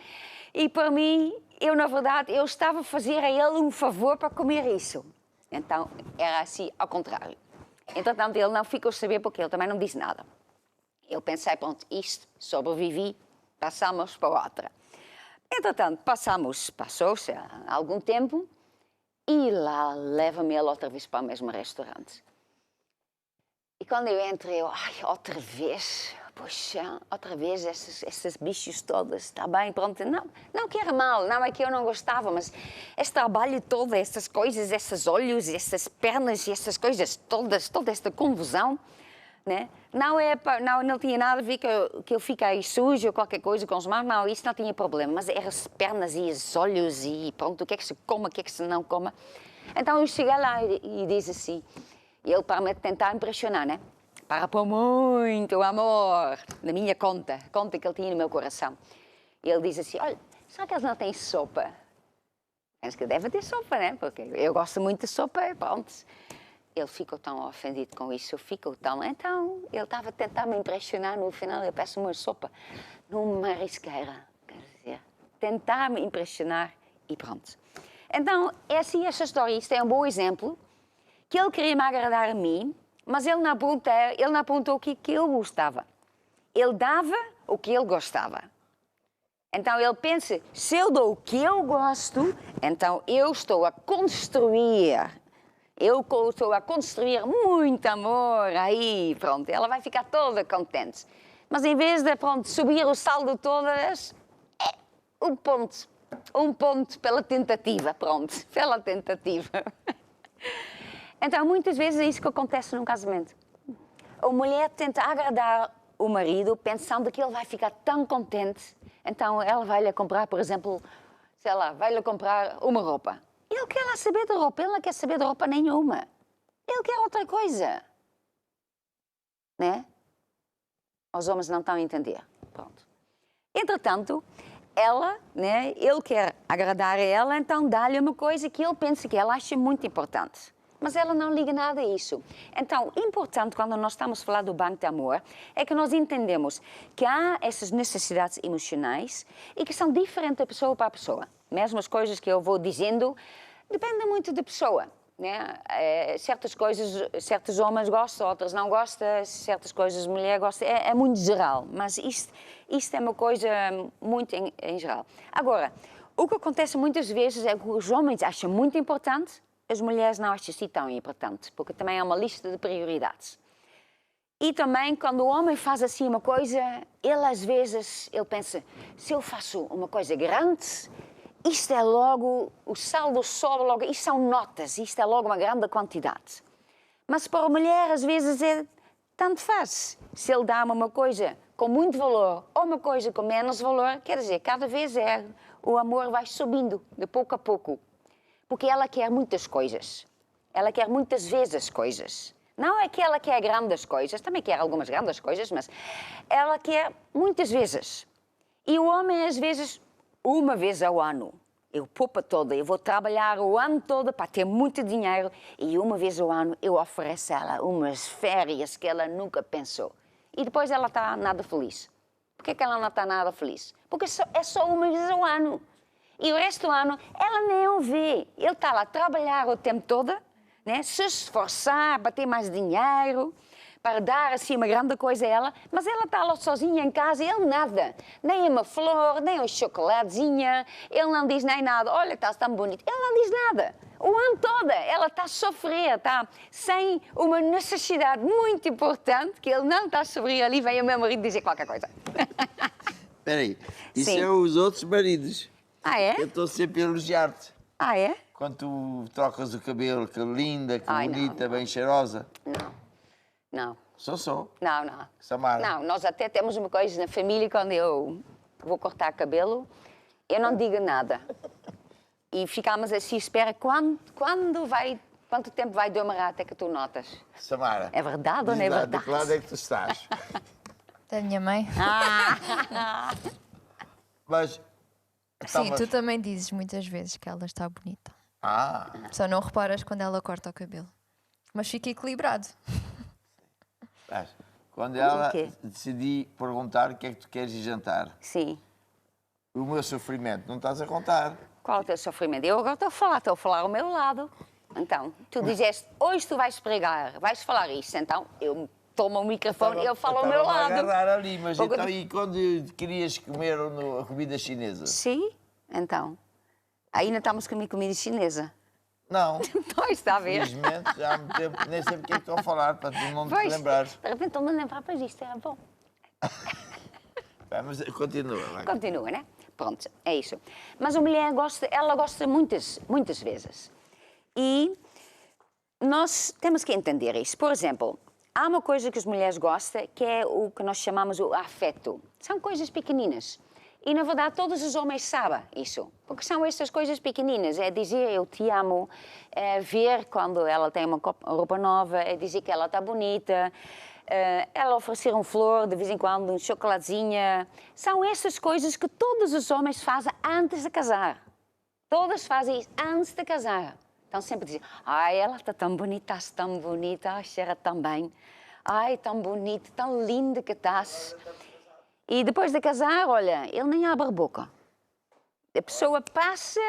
e para mim, eu na verdade, eu estava a fazer a ele um favor para comer isso. Então, era assim, ao contrário. Entretanto, ele não ficou a saber porque ele também não disse nada. Eu pensei, pronto, isto, sobrevivi, passamos para outra. Entretanto, passou-se algum tempo e lá leva-me ele outra vez para o mesmo restaurante. E quando eu entrei, outra vez, poxa, outra vez esses bichos todos, está bem, pronto. Não que era mal, não é que eu não gostava, mas este trabalho todo, essas coisas, esses olhos, essas pernas e essas coisas todas, toda esta confusão, né? Não tinha nada a ver que eu fiquei sujo ou qualquer coisa com os mãos, não, isso não tinha problema, mas eram as pernas e os olhos e pronto, o que é que se coma, o que é que se não coma. Então eu cheguei lá e disse assim, ele para me tentar impressionar, né? para pôr muito amor na minha conta que ele tinha no meu coração. E ele diz assim, olha, será que eles não têm sopa? Penso que deve ter sopa, né? Porque eu gosto muito de sopa, e pronto. Ele ficou tão ofendido com isso, ficou tão... Então, ele estava a tentar me impressionar, no final eu peço uma sopa numa marisqueira. Quer dizer, tentar me impressionar e pronto. Então, é assim esta história. Isto é um bom exemplo, que ele queria me agradar a mim, mas ele não perguntou o que eu gostava. Ele dava o que ele gostava. Então ele pensa, se eu dou o que eu gosto, então eu estou a construir. Eu estou a construir muito amor, aí pronto, ela vai ficar toda contente. Mas em vez de pronto, subir o saldo todas, é um ponto pela tentativa, pronto, pela tentativa. Então muitas vezes é isso que acontece num casamento. A mulher tenta agradar o marido pensando que ele vai ficar tão contente, então ela vai-lhe comprar, por exemplo, sei lá, vai-lhe comprar uma roupa. Ele quer lá saber de roupa, ele não quer saber de roupa nenhuma. Ele quer outra coisa. Né? Os homens não estão a entender. Pronto. Entretanto, ela, né, ele quer agradar a ela, então dá-lhe uma coisa que ele pensa que ela acha muito importante. Mas ela não liga nada a isso. Então, importante quando nós estamos a falar do banco de amor é que nós entendemos que há essas necessidades emocionais e que são diferentes de pessoa para pessoa. Mesmo as coisas que eu vou dizendo dependem muito da pessoa. Né? Certas coisas, certos homens gostam, outras não gostam, certas coisas mulher gosta. É muito geral, mas isto é uma coisa muito em geral. Agora, o que acontece muitas vezes é que os homens acham muito importante, as mulheres não acham assim tão importante, porque também é uma lista de prioridades. E também, quando o homem faz assim uma coisa, ele às vezes ele pensa, se eu faço uma coisa grande, isto é logo, o saldo sobe logo, isto são notas, isto é logo uma grande quantidade. Mas para a mulher, às vezes, tanto faz. Se ele dá uma coisa com muito valor ou uma coisa com menos valor, quer dizer, cada vez o amor vai subindo, de pouco a pouco. Porque ela quer muitas coisas. Ela quer muitas vezes coisas. Não é que ela quer grandes coisas, também quer algumas grandes coisas, mas ela quer muitas vezes. E o homem, às vezes, uma vez ao ano, eu poupa toda, eu vou trabalhar o ano todo para ter muito dinheiro e uma vez ao ano eu ofereço a ela umas férias que ela nunca pensou. E depois ela está nada feliz. Por que ela não está nada feliz? Porque é só uma vez ao ano. E o resto do ano ela nem o vê. Ele está lá a trabalhar o tempo todo, né? Se esforçar para ter mais dinheiro, para dar assim uma grande coisa a ela, mas ela está lá sozinha em casa e ele nada. Nem uma flor, nem um chocolatezinha, ele não diz nem nada. Olha, está tão bonito. Ele não diz nada. O ano todo ela está a sofrer, está sem uma necessidade muito importante que ele não está a sofrer. Ali vem o meu marido dizer qualquer coisa. Espera aí, isso Sim. é os outros maridos. Ah, é? Eu estou sempre a elogiar-te. Ah, é? Quando tu trocas o cabelo, que linda, que Ai, bonita, não. bem cheirosa. Não. Sou. Não. Samara. Não, nós até temos uma coisa na família, quando eu vou cortar cabelo, eu não digo nada. E ficamos assim, espera, quanto tempo vai demorar até que tu notas? Samara. É verdade ou não é diz lá, verdade? De que lado é que tu estás? Da minha mãe? Mas... Sim, tu também dizes muitas vezes que ela está bonita. Só não reparas quando ela corta o cabelo. Mas fica equilibrado. Quando ela quê? decidi perguntar o que é que tu queres ir jantar, Sim. o meu sofrimento não estás a contar. Qual é o teu sofrimento? Eu agora estou a falar ao meu lado. Então, tu dizeste, hoje tu vais pregar, vais falar isso. Então, eu tomo o microfone e eu falo ao meu Estava-me a lado. agarrar ali, mas Porque- então, e quando querias comer a comida chinesa? Sim, então. Ainda estamos com a minha comida chinesa. Não. Então, está a ver? Felizmente, já há muito tempo, nem sei porque é que estou a falar, para tu não te Pois, lembrares. de repente estou-me a lembrar, pois isto era bom. Vai, mas continua. Vai. Continua, né? Pronto, é isso. Mas a mulher ela gosta muitas vezes. E nós temos que entender isso. Por exemplo, há uma coisa que as mulheres gostam, que é o que nós chamamos o afeto. São coisas pequeninas. E, na verdade, todos os homens sabem isso. Porque são estas coisas pequeninas. É dizer eu te amo, é ver quando ela tem uma roupa nova, é dizer que ela está bonita, ela oferecer um flor de vez em quando, um chocolatezinho. São essas coisas que todos os homens fazem antes de casar. Todas fazem isso antes de casar. Então sempre dizem, ai, ela está tão bonita, ai, cheira tão bem. Ai, tão bonita, tão linda que estás. E depois de casar, olha, ele nem abre a boca. A pessoa passa,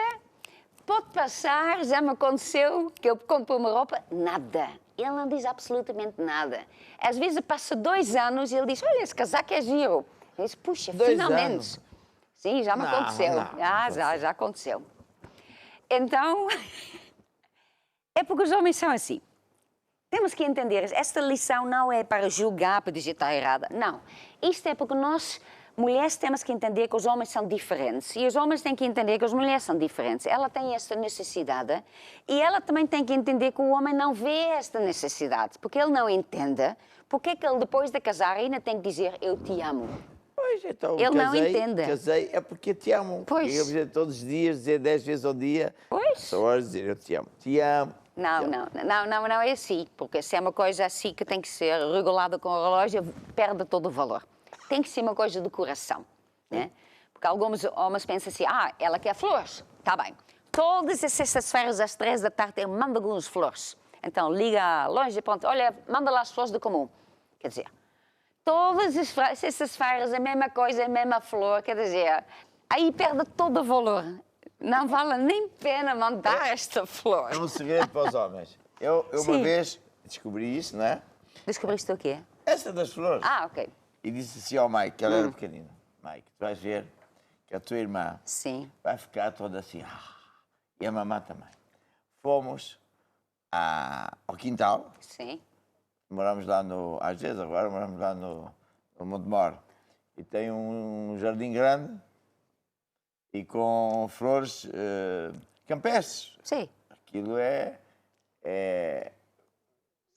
pode passar, já me aconteceu que eu compro uma roupa, nada. Ele não diz absolutamente nada. Às vezes passa 2 anos e ele diz, olha, esse casaco é giro. Eu disse, puxa, 2 finalmente. anos? Sim, já me aconteceu. Já aconteceu. Então, é porque os homens são assim. Temos que entender, esta lição não é para julgar, para dizer que está errada. Não. Isto é porque nós, mulheres, temos que entender que os homens são diferentes. E os homens têm que entender que as mulheres são diferentes. Ela tem esta necessidade e ela também tem que entender que o homem não vê esta necessidade. Porque ele não entende. Porque é que ele, depois de casar, ainda tem que dizer, eu te amo. Pois, então, ele não entende. Casei é porque te amo. Pois. Eu dizer todos os dias, dizer 10 vezes ao dia. Pois. Só horas dizer, eu te amo. Te amo. Não é assim, porque se é uma coisa assim que tem que ser regulada com o relógio, perde todo o valor. Tem que ser uma coisa do coração, né? Porque alguns homens pensam assim, ela quer flores, está bem. Todas as sextas-feiras às 3 da tarde eu mando algumas flores. Então liga à loja e pronto, olha, manda lá as flores do comum. Quer dizer, todas as sextas-feiras a mesma coisa, a mesma flor, quer dizer, aí perde todo o valor. Não vale nem pena mandar esta flor. É um segredo para os homens. Eu uma vez descobri isso, não é? Descobriste o quê? Essa das flores. Ok. E disse assim ao Mike, que ela era pequenina. Mike, tu vais ver que a tua irmã vai ficar toda assim. E a mamã também. Fomos ao quintal. Sim. Moramos lá às vezes agora moramos lá no Montemor. E tem um jardim grande. E com flores campestres. Sim. Aquilo é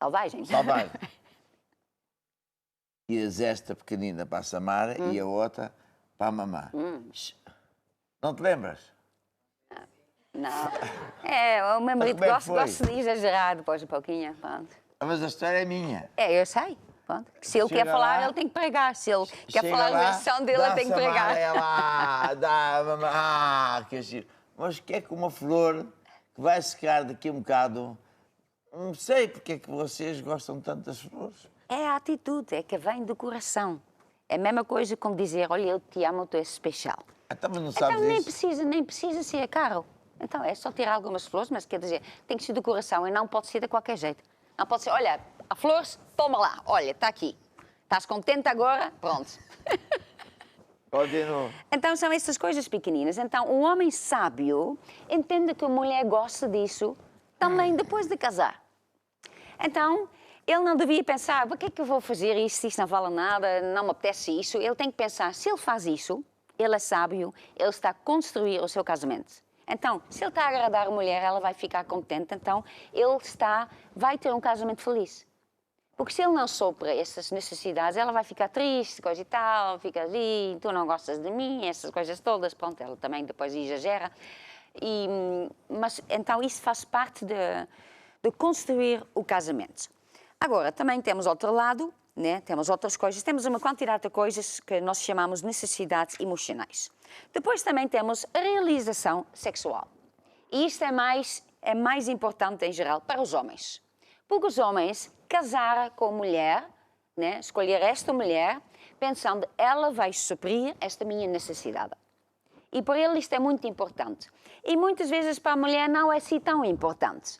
Selvagem. E esta pequenina para a Samara e a outra para a mamã. Não te lembras? Não. O meu marido gosta de exagerar depois um pouquinho. Pronto. Mas a história é minha. Eu sei. Pronto. Se ele quer falar, ele tem que pregar. Se ele quer falar a versão dele, ele tem que pregar. Dá a mamã. Que giro. Mas o que é que uma flor que vai secar daqui a um bocado? Não sei porque é que vocês gostam tanto das flores. É a atitude, é que vem do coração. É a mesma coisa como dizer, olha, eu te amo, tu és especial. Então, mas não sabes nem precisa ser caro. Então, é só tirar algumas flores, mas quer dizer, tem que ser do coração e não pode ser de qualquer jeito. Não pode ser, olha, a flores, toma lá, olha, está aqui. Estás contente agora? Pronto. Continua. Então, são essas coisas pequeninas. Então, um homem sábio entende que a mulher gosta disso também depois de casar. Então, ele não devia pensar, para que é que eu vou fazer isto, isto não vale nada, não me apetece isso. Ele tem que pensar, se ele faz isso, ele é sábio, ele está a construir o seu casamento. Então, se ele está a agradar a mulher, ela vai ficar contente, então ele vai ter um casamento feliz. Porque se ele não sopra essas necessidades, ela vai ficar triste, coisa e tal, fica ali, tu não gostas de mim, essas coisas todas, pronto, ela também depois exagera. Mas então isso faz parte de construir o casamento. Agora, também temos outro lado, né? Temos outras coisas, temos uma quantidade de coisas que nós chamamos necessidades emocionais. Depois também temos a realização sexual. E isto é mais importante em geral para os homens. Porque os homens casar com a mulher, né? Escolher esta mulher, pensando, ela vai suprir esta minha necessidade. E para ele isto é muito importante. E muitas vezes para a mulher não é assim tão importante.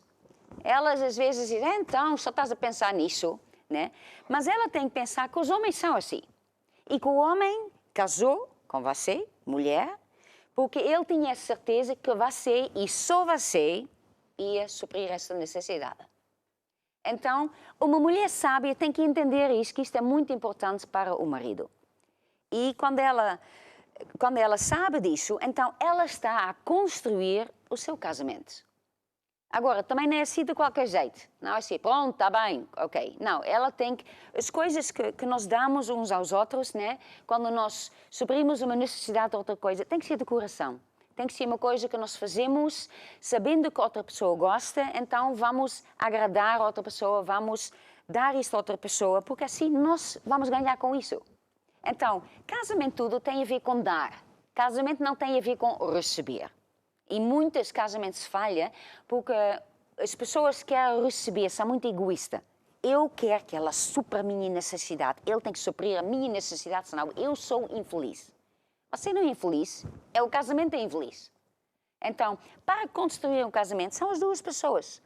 Elas às vezes dizem, então, só estás a pensar nisso, né? Mas ela tem que pensar que os homens são assim. E que o homem casou com você, mulher, porque ele tinha a certeza que você e só você ia suprir essa necessidade. Então, uma mulher sábia tem que entender isso, que isto é muito importante para o marido. E quando ela sabe disso, então ela está a construir o seu casamento. Agora, também não é assim de qualquer jeito. Não é assim, pronto, está bem, ok. Não, ela tem que... As coisas que nós damos uns aos outros, né? Quando nós suprimos uma necessidade de outra coisa, tem que ser de coração. Tem que ser uma coisa que nós fazemos sabendo que outra pessoa gosta, então vamos agradar a outra pessoa, vamos dar isso a outra pessoa, porque assim nós vamos ganhar com isso. Então, casamento tudo tem a ver com dar. Casamento não tem a ver com receber. E muitos casamentos falham porque as pessoas que querem receber são muito egoístas. Eu quero que ela supra a minha necessidade. Ele tem que suprir a minha necessidade, senão eu sou infeliz. Você não é infeliz, o casamento é infeliz. Então, para construir um casamento, são as duas pessoas.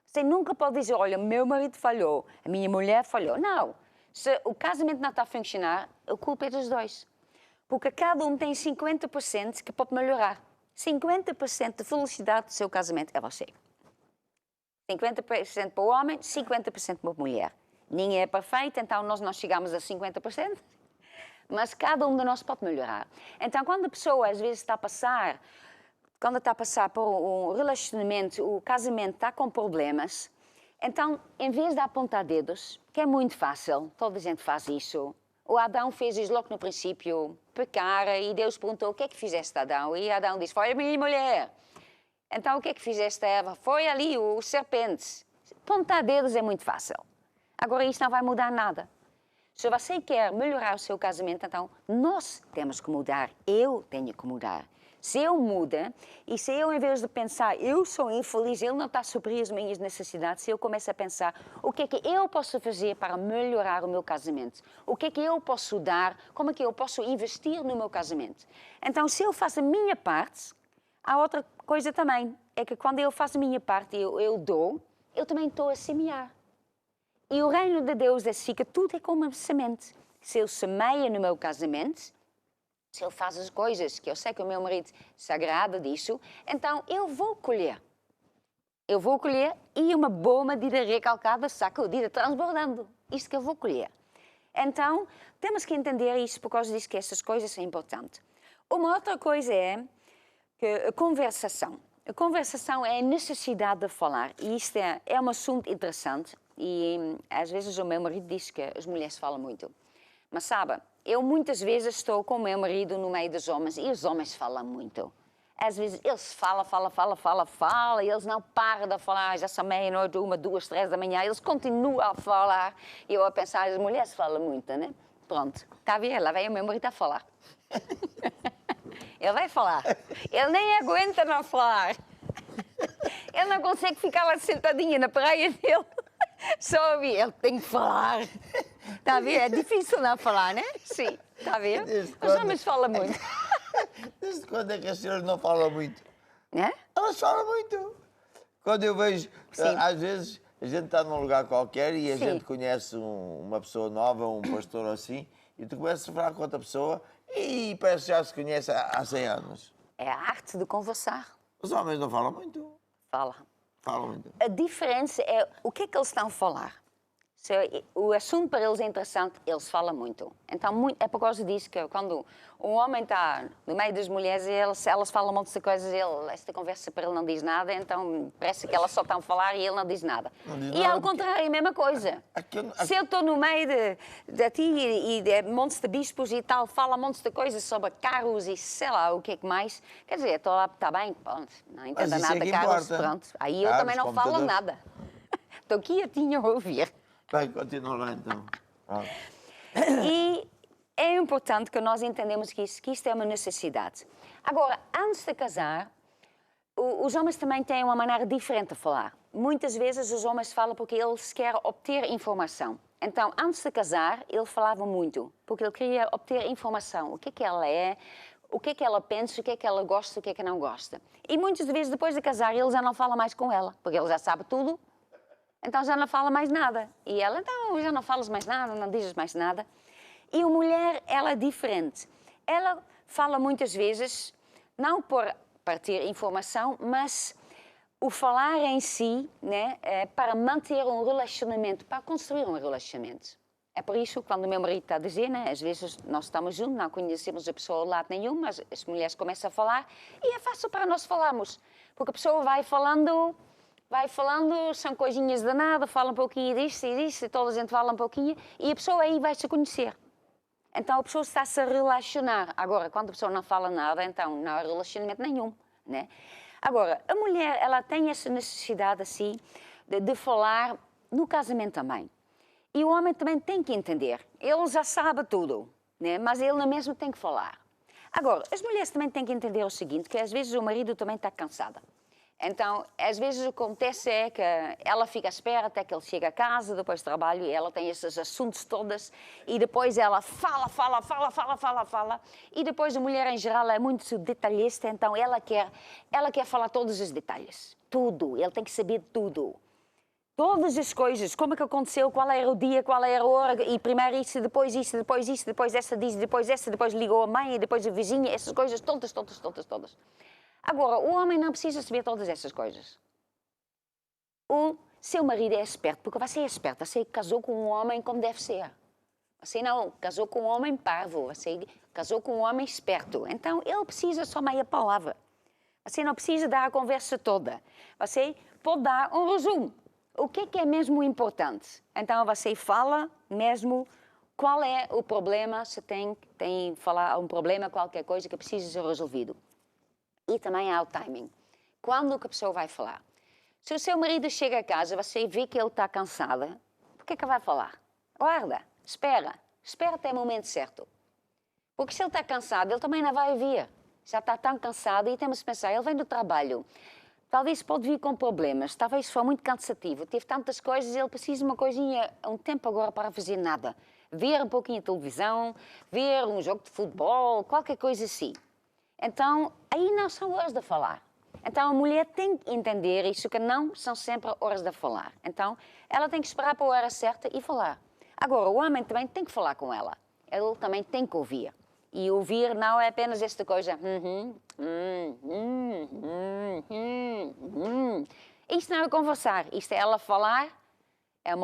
Você nunca pode dizer, olha, meu marido falhou, a minha mulher falhou. Não. Se o casamento não está a funcionar, a culpa é dos dois. Porque cada um tem 50% que pode melhorar. 50% de felicidade do seu casamento é você. 50% para o homem, 50% para a mulher. Ninguém é perfeito, então nós não chegamos a 50%, mas cada um de nós pode melhorar. Então, quando a pessoa às vezes está a passar por um relacionamento, o casamento está com problemas, então, em vez de apontar dedos, que é muito fácil, toda a gente faz isso, o Adão fez isso logo no princípio, pecar, e Deus perguntou, o que é que fizeste, Adão? E Adão disse, foi a minha mulher. Então, o que é que fizeste, Eva? Foi ali, o serpente. Apontar dedos é muito fácil. Agora, isso não vai mudar nada. Se você quer melhorar o seu casamento, então, nós temos que mudar. Eu tenho que mudar. Se eu muda, e se eu, em vez de pensar, eu sou infeliz, ele não está a suprir as minhas necessidades, se eu começo a pensar, o que é que eu posso fazer para melhorar o meu casamento? O que é que eu posso dar? Como é que eu posso investir no meu casamento? Então, se eu faço a minha parte, há outra coisa também, é que quando eu faço a minha parte e eu dou, eu também estou a semear. E o reino de Deus é assim, que tudo é como uma semente. Se eu semeio no meu casamento, se eu faço as coisas que eu sei que o meu marido se agrada disso, então eu vou colher. Eu vou colher e uma boa medida recalcada, sacudida, transbordando. Isso que eu vou colher. Então, temos que entender isso por causa disso que essas coisas são importantes. Uma outra coisa é que a conversação. A conversação é a necessidade de falar. E isto é um assunto interessante. E às vezes o meu marido diz que as mulheres falam muito. Mas sabe, eu muitas vezes estou com o meu marido no meio dos homens e os homens falam muito. Às vezes eles falam, e eles não param de falar, já são meia-noite, 1, 2, 3 da manhã, eles continuam a falar. E eu a pensar, as mulheres falam muito, né? Pronto, está a ver? Lá vem o meu marido a falar. Ele vai falar. Ele nem aguenta não falar. Ele não consegue ficar lá sentadinha na praia dele. Só ouvir, ele tem que falar. Está a ver? É difícil não falar, né? Sim, está a ver? Os homens falam muito. Desde quando é que as senhoras não falam muito? É? Elas falam muito. Quando eu vejo, às vezes, a gente está num lugar qualquer e a gente conhece uma pessoa nova, um pastor assim, e tu começas a falar com outra pessoa e parece que já se conhece há 100 anos. É a arte de conversar. Os homens não falam muito. Falam muito. A diferença é o que é que eles estão a falar. Se o assunto para eles é interessante, eles falam muito. Então, é por causa disso que quando um homem está no meio das mulheres, elas falam um monte de coisas, esta conversa para ele não diz nada, então parece que elas só estão a falar e ele não diz nada. E ao contrário, é a mesma coisa. Se eu estou no meio de ti e de montes de bispos e tal, fala montes de coisas sobre carros e sei lá o que é que mais, quer dizer, estou lá, está bem, pronto, não entendo nada de carros, pronto. Aí eu também não falo nada. Estou quietinha a ouvir. Vai, continua lá então. E é importante que nós entendamos que isto é uma necessidade. Agora, antes de casar, os homens também têm uma maneira diferente de falar. Muitas vezes os homens falam porque eles querem obter informação. Então, antes de casar, ele falava muito, porque ele queria obter informação. O que é que ela é, o que é que ela pensa, o que é que ela gosta, o que é que não gosta. E muitas vezes, depois de casar, ele já não fala mais com ela, porque ele já sabe tudo. Então já não fala mais nada. E ela, então, já não falas mais nada, não dizes mais nada. E a mulher, ela é diferente. Ela fala muitas vezes, não para ter informação, mas o falar em si, né, é para manter um relacionamento, para construir um relacionamento. É por isso, quando o meu marido está a dizer, né, às vezes nós estamos juntos, não conhecemos a pessoa de lado nenhum, mas as mulheres começam a falar, e é fácil para nós falarmos. Porque a pessoa vai falando, são coisinhas de nada, fala um pouquinho disto e disto, e toda a gente fala um pouquinho, e a pessoa aí vai se conhecer. Então a pessoa está-se a relacionar. Agora, quando a pessoa não fala nada, então não há relacionamento nenhum, né? Agora, a mulher, ela tem essa necessidade, assim, de falar no casamento também. E o homem também tem que entender. Ele já sabe tudo, né? Mas ele mesmo tem que falar. Agora, as mulheres também têm que entender o seguinte, que às vezes o marido também está cansado. Então, às vezes o que acontece é que ela fica à espera até que ele chegue a casa, depois do trabalho, e ela tem esses assuntos todos, e depois ela fala, e depois a mulher em geral é muito detalhista, então ela quer falar todos os detalhes, tudo, ele tem que saber tudo. Todas as coisas, como é que aconteceu, qual era o dia, qual era a hora, e primeiro isso, depois isso, depois isso, depois essa diz, depois essa, depois ligou a mãe, e depois a vizinha, essas coisas todas. Agora, o homem não precisa saber todas essas coisas. O seu marido é esperto, porque você é esperto, você casou com um homem como deve ser. Você não casou com um homem parvo, você casou com um homem esperto. Então, ele precisa só meia palavra. Você não precisa dar a conversa toda. Você pode dar um resumo. O que é mesmo importante? Então, você fala mesmo qual é o problema, se tem falar um problema, qualquer coisa que precisa ser resolvido. E também há o timing. Quando que a pessoa vai falar? Se o seu marido chega a casa, você vê que ele está cansado, o que vai falar? Guarda, espera até o momento certo. Porque se ele está cansado, ele também não vai ouvir. Já está tão cansado e temos que pensar, ele vem do trabalho, talvez pode vir com problemas, talvez foi muito cansativo, teve tantas coisas, ele precisa de uma coisinha, um tempo agora para fazer nada. Ver um pouquinho de televisão, ver um jogo de futebol, qualquer coisa assim. Então, aí não são horas de falar. Então, a mulher tem que entender isso, que não são sempre horas de falar. Então, ela tem que esperar para a hora certa e falar. Agora, o homem também tem que falar com ela. Ele também tem que ouvir. E ouvir não é apenas esta coisa. Isto não é conversar. Isto é ela falar. É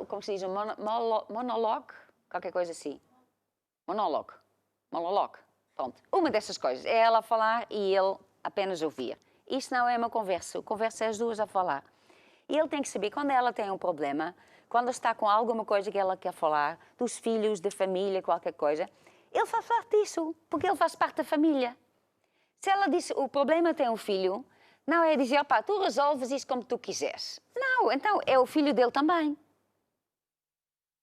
como se diz? Monólogo? Qualquer coisa assim. Monólogo. Pronto. Uma dessas coisas é ela falar e ele apenas ouvir. Isto não é uma conversa. A conversa é as duas a falar. E ele tem que saber quando ela tem um problema, quando está com alguma coisa que ela quer falar, dos filhos, da família, qualquer coisa, ele faz parte disso, porque ele faz parte da família. Se ela diz o problema tem um filho, não é dizer, opá, tu resolves isso como tu quiseres. Não, então é o filho dele também.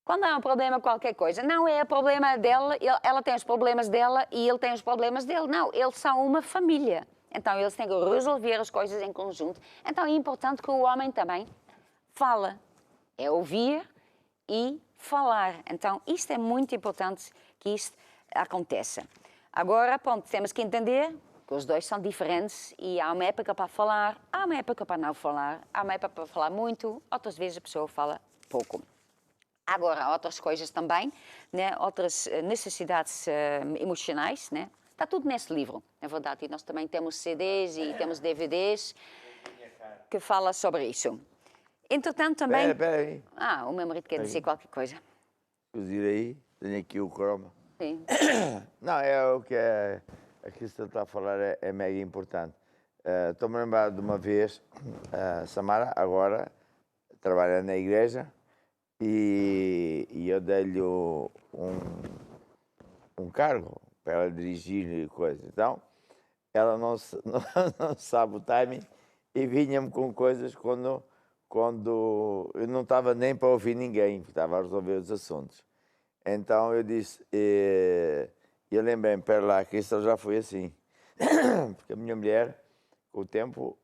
Quando há um problema, qualquer coisa, não é o problema dela, ela tem os problemas dela e ele tem os problemas dele. Não, eles são uma família. Então, eles têm que resolver as coisas em conjunto. Então, é importante que o homem também fala. É ouvir e falar. Então, isto é muito importante que isto aconteça. Agora, pronto, temos que entender que os dois são diferentes e há uma época para falar, há uma época para não falar, há uma época para falar muito, outras vezes a pessoa fala pouco. Agora, há outras coisas também, né? Outras necessidades emocionais, né? Está tudo nesse livro, na verdade. E nós também temos CDs e temos DVDs que falam sobre isso. Entretanto, também... Espera aí. O meu marido quer dizer qualquer coisa. Inclusive aí, tenho aqui o croma. Sim. Não, é o que a Cristina está a falar, é mega importante. Estou-me a lembrar de uma vez, a Samara agora trabalha na igreja e eu dei-lhe um cargo para ela dirigir coisas. Então, ela não sabe o timing e vinha-me com coisas quando eu não estava nem para ouvir ninguém, estava a resolver os assuntos. Então eu disse, eu lembrei-me, pera lá, que isso já foi assim. Porque a minha mulher, com o tempo,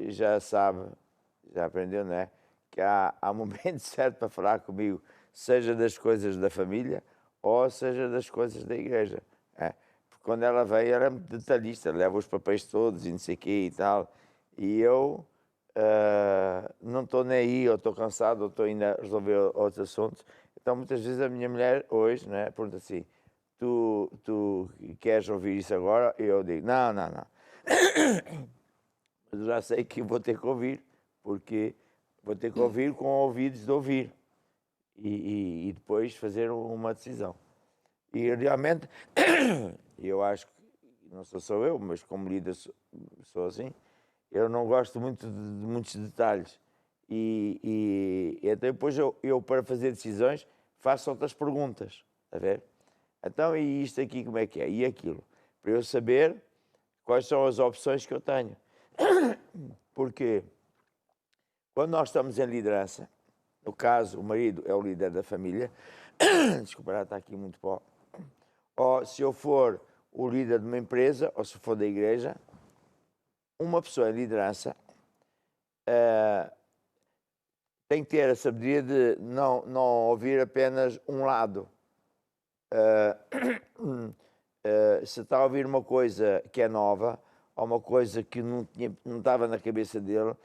já sabe, já aprendeu, não é? Que há momento certo para falar comigo, seja das coisas da família ou seja das coisas da igreja. Porque quando ela veio, ela é muito detalhista, leva os papéis todos e não sei o quê e tal. E eu não estou nem aí, ou estou cansado, ou estou ainda a resolver outros assuntos. Então, muitas vezes a minha mulher, hoje, né, pergunta assim, tu queres ouvir isso agora? E eu digo, não. Mas eu já sei que vou ter que ouvir, porque vou ter que ouvir com ouvidos de ouvir. E depois fazer uma decisão. E realmente, eu acho que, não sou só eu, mas como líder sou assim, eu não gosto muito de muitos detalhes. E até depois eu, para fazer decisões, faço outras perguntas, está a ver? Então, e isto aqui como é que é? E aquilo? Para eu saber quais são as opções que eu tenho. Porque quando nós estamos em liderança, No caso, o marido é o líder da família. Desculpa, já está aqui muito pó. Ou se eu for o líder de uma empresa, ou se for da igreja, uma pessoa em liderança tem que ter a sabedoria de não ouvir apenas um lado. Se está a ouvir uma coisa que é nova, ou uma coisa que não estava na cabeça dele,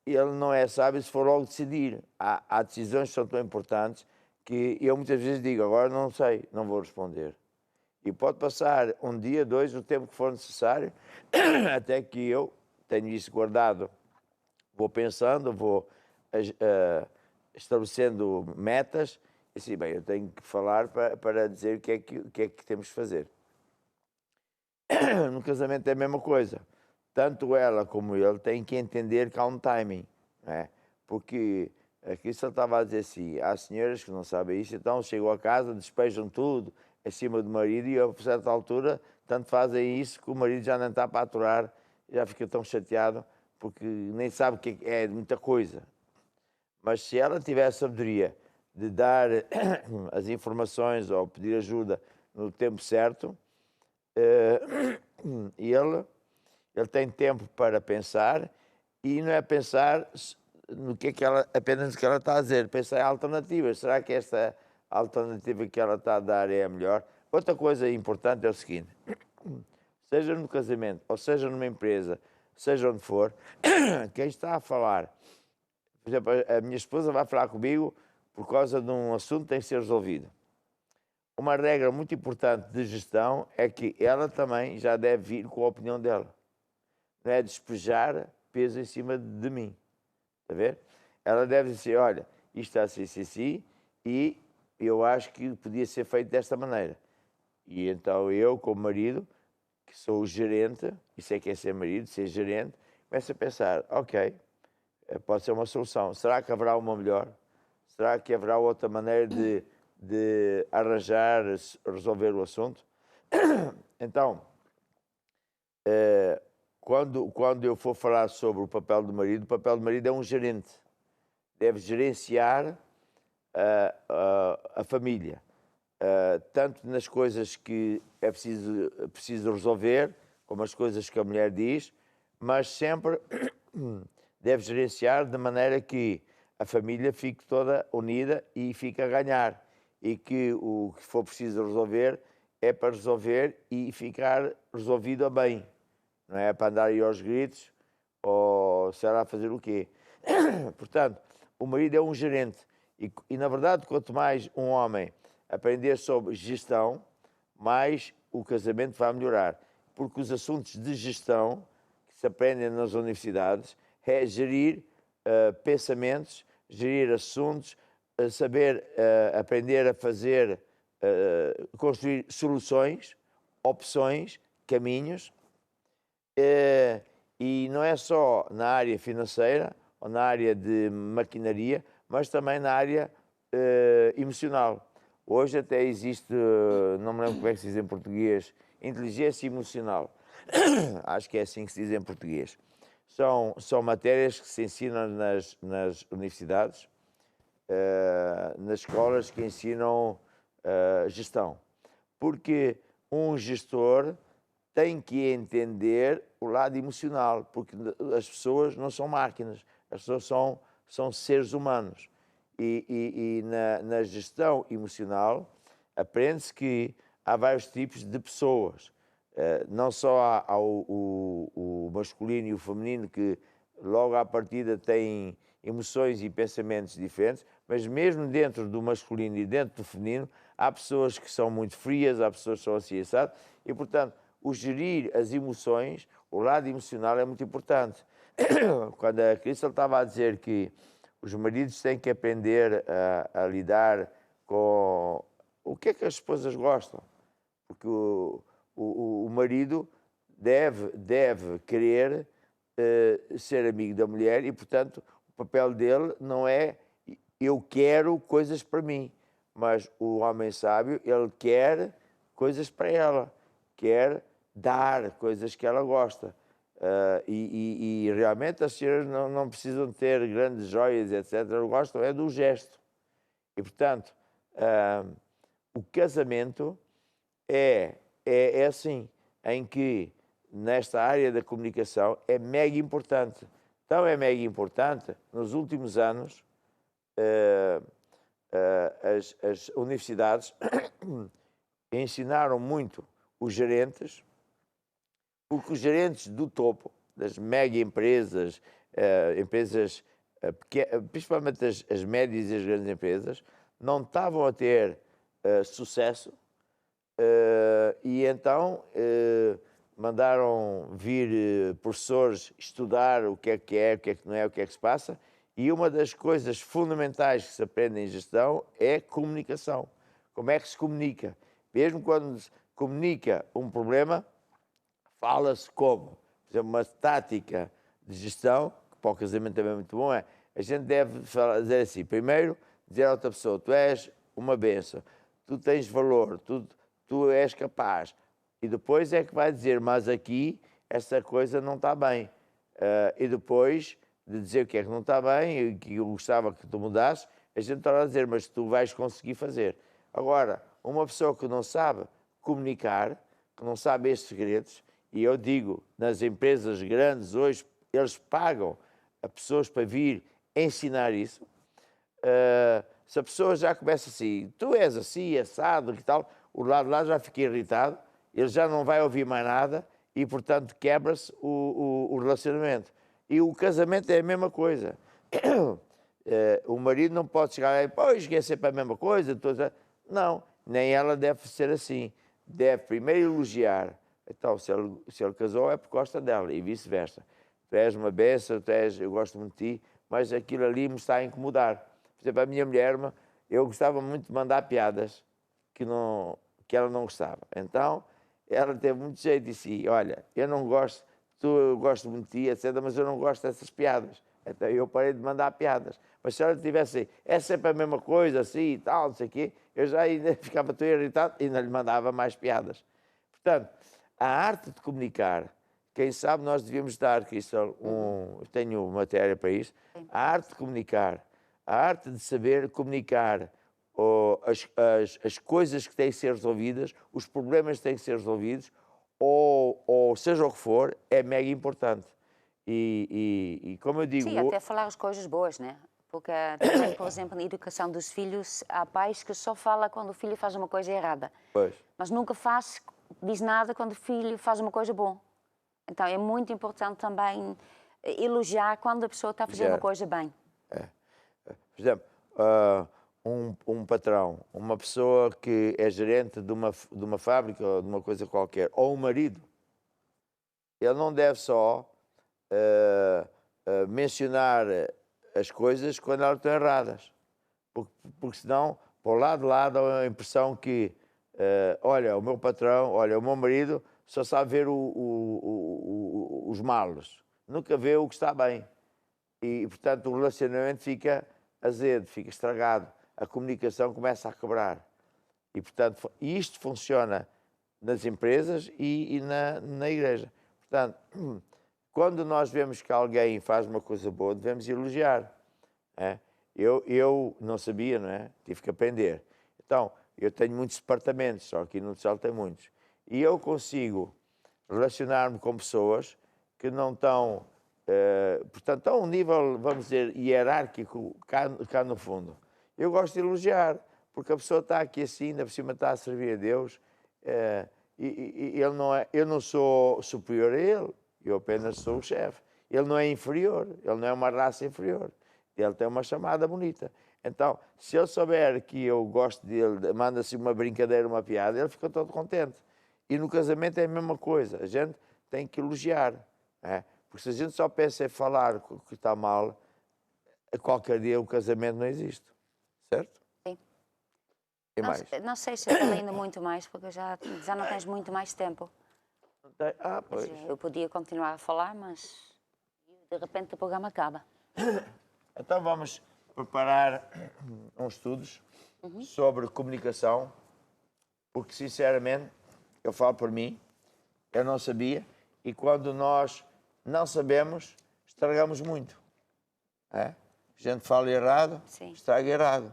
ele não é sábio se for logo decidir. Há decisões que são tão importantes que eu muitas vezes digo, agora não sei, não vou responder. E pode passar um dia, dois, o tempo que for necessário, até que eu tenho isso guardado. Vou pensando, vou estabelecendo metas, e assim, bem, eu tenho que falar para dizer o que é que temos de fazer. No casamento é a mesma coisa. Tanto ela como ele têm que entender que há um timing, não é? Porque a Cristo estava a dizer assim, há senhoras que não sabem isso, então chegam a casa, despejam tudo em cima do marido e a certa altura tanto fazem isso que o marido já não está para aturar, já fica tão chateado porque nem sabe o que é muita coisa. Mas se ela tiver a sabedoria de dar as informações ou pedir ajuda no tempo certo, ele tem tempo para pensar e não é pensar no que ela, apenas no que ela está a dizer, pensar em alternativas. Será que esta alternativa que ela está a dar é a melhor? Outra coisa importante é o seguinte, seja no casamento, ou seja numa empresa, seja onde for, quem está a falar, por exemplo, a minha esposa vai falar comigo por causa de um assunto que tem que ser resolvido. Uma regra muito importante de gestão é que ela também já deve vir com a opinião dela. Não é despejar peso em cima de mim. Está a ver? Ela deve dizer, olha, isto está assim, e eu acho que podia ser feito desta maneira. E então eu, como marido, que sou o gerente, isso é que é ser marido, ser gerente, começo a pensar, ok, pode ser uma solução. Será que haverá uma melhor? Será que haverá outra maneira de arranjar, resolver o assunto? Então, quando eu for falar sobre o papel do marido é um gerente. Deve gerenciar a família. Tanto nas coisas que é preciso resolver, como as coisas que a mulher diz, mas sempre deve gerenciar de maneira que a família fique toda unida e fique a ganhar. E que o que for preciso resolver é para resolver e ficar resolvido a bem. Não é para andar aí aos gritos ou sei lá fazer o quê. Portanto, o marido é um gerente. E na verdade, quanto mais um homem aprender sobre gestão, mais o casamento vai melhorar. Porque os assuntos de gestão que se aprendem nas universidades é gerir pensamentos, gerir assuntos, saber aprender a fazer, construir soluções, opções, caminhos. E não é só na área financeira ou na área de maquinaria, mas também na área emocional. Hoje até existe, não me lembro como é que se diz em português, inteligência emocional. Acho que é assim que se diz em português. São matérias que se ensinam nas universidades, nas escolas que ensinam gestão. Porque um gestor tem que entender o lado emocional, porque as pessoas não são máquinas, as pessoas são seres humanos. E na gestão emocional aprende-se que há vários tipos de pessoas. Não só há o masculino e o feminino, que logo à partida têm emoções e pensamentos diferentes, mas mesmo dentro do masculino e dentro do feminino, há pessoas que são muito frias, há pessoas que são assim assadas, e portanto, o gerir as emoções, o lado emocional é muito importante. Quando a Cristo estava a dizer que os maridos têm que aprender a lidar com o que é que as esposas gostam, porque o marido deve querer ser amigo da mulher e, portanto, o papel dele não é eu quero coisas para mim, mas o homem sábio, ele quer coisas para ela, quer dar coisas que ela gosta. E realmente as senhoras não precisam ter grandes joias, etc. Gostam é do gesto. E, portanto, o casamento é assim, em que nesta área da comunicação é mega importante. Então é mega importante, nos últimos anos, as universidades ensinaram muito os gerentes, porque os gerentes do topo, das mega empresas, principalmente as médias e as grandes empresas, não estavam a ter sucesso e então mandaram vir professores estudar o que é, o que é que não é, o que é que se passa, e uma das coisas fundamentais que se aprende em gestão é comunicação. Como é que se comunica? Mesmo quando se comunica um problema, fala-se como? Por exemplo, uma tática de gestão, que para o casamento também é muito bom, é a gente deve dizer assim, primeiro, dizer a outra pessoa, tu és uma bênção, tu tens valor, tu és capaz. E depois é que vai dizer, mas aqui essa coisa não está bem. E depois de dizer o que é que não está bem, e que eu gostava que tu mudasses, a gente torna a dizer, mas tu vais conseguir fazer. Agora, uma pessoa que não sabe comunicar, que não sabe estes segredos, e eu digo, nas empresas grandes hoje, eles pagam a pessoas para vir ensinar isso. Se a pessoa já começa assim, tu és assim, assado, que tal, o lado de lá já fica irritado, ele já não vai ouvir mais nada e, portanto, quebra-se o relacionamento. E o casamento é a mesma coisa. O marido não pode chegar aí, pois, que é sempre a mesma coisa. Não, nem ela deve ser assim. Deve primeiro elogiar. Então, se ele casou, é por costa dela e vice-versa. Tu és uma bênção, eu gosto muito de ti, mas aquilo ali me está a incomodar. Por exemplo, a minha mulher, eu gostava muito de mandar piadas que ela não gostava. Então, ela teve muito jeito e disse, olha, eu não gosto, eu gosto muito de ti, etc., mas eu não gosto dessas piadas. Então eu parei de mandar piadas. Mas se ela tivesse, é sempre a mesma coisa, assim e tal, não sei o quê, eu já ainda ficava tão irritado e ainda lhe mandava mais piadas. Portanto, a arte de comunicar, quem sabe nós devíamos dar, que isso tenho matéria para isso, a arte de comunicar, a arte de saber comunicar as coisas que têm que ser resolvidas, os problemas que têm que ser resolvidos, ou seja o que for, é mega importante. E como eu digo... Sim, até falar as coisas boas, né? Porque também, por exemplo, na educação dos filhos, há pais que só falam quando o filho faz uma coisa errada. Pois. Mas nunca diz nada quando o filho faz uma coisa boa. Então é muito importante também elogiar quando a pessoa está a fazer uma coisa bem. Por exemplo, um patrão, uma pessoa que é gerente de uma fábrica ou de uma coisa qualquer, ou um marido, ele não deve só mencionar as coisas quando elas estão erradas. Porque senão, por lado de lá, dá a impressão que, olha, o meu patrão, olha, o meu marido só sabe ver os males, nunca vê o que está bem. E, portanto, o relacionamento fica azedo, fica estragado. A comunicação começa a quebrar. E, portanto, isto funciona nas empresas e na igreja. Portanto, quando nós vemos que alguém faz uma coisa boa, devemos elogiar. Eu não sabia, não é? Tive que aprender. Então, eu tenho muitos departamentos, só aqui no Céu tem muitos. E eu consigo relacionar-me com pessoas que não estão, portanto, estão a um nível, vamos dizer, hierárquico cá no fundo. Eu gosto de elogiar, porque a pessoa está aqui assim, ainda por cima está a servir a Deus, e ele não é, eu não sou superior a ele, eu apenas sou o chefe. Ele não é inferior, ele não é uma raça inferior. Ele tem uma chamada bonita. Então, se ele souber que eu gosto dele, manda-se uma brincadeira, uma piada, ele fica todo contente. E no casamento é a mesma coisa. A gente tem que elogiar. Porque se a gente só pensa em falar o que está mal, qualquer dia o casamento não existe. Certo? Sim. E mais? Não sei se eu falei ainda muito mais, porque já não tens muito mais tempo. Pois. Eu podia continuar a falar, mas de repente o programa acaba. Então vamos preparar uns estudos sobre comunicação, porque sinceramente, eu falo por mim, eu não sabia, e quando nós não sabemos, estragamos muito. É? A gente fala errado, Sim. estraga errado.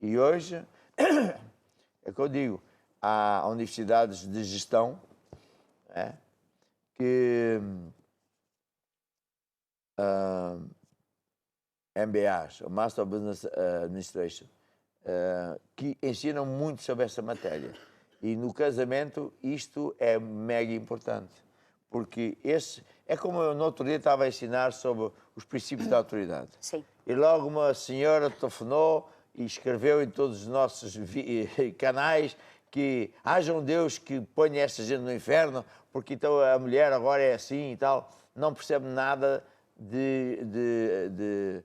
E hoje, é que eu digo, há universidades de gestão que MBAs, o Master of Business Administration, que ensinam muito sobre essa matéria. E no casamento isto é mega importante, porque esse é como eu no outro dia estava a ensinar sobre os princípios da autoridade. Sim. E logo uma senhora telefonou e escreveu em todos os nossos canais que haja um Deus que ponha esta gente no inferno, porque então a mulher agora é assim e tal. Não percebe nada de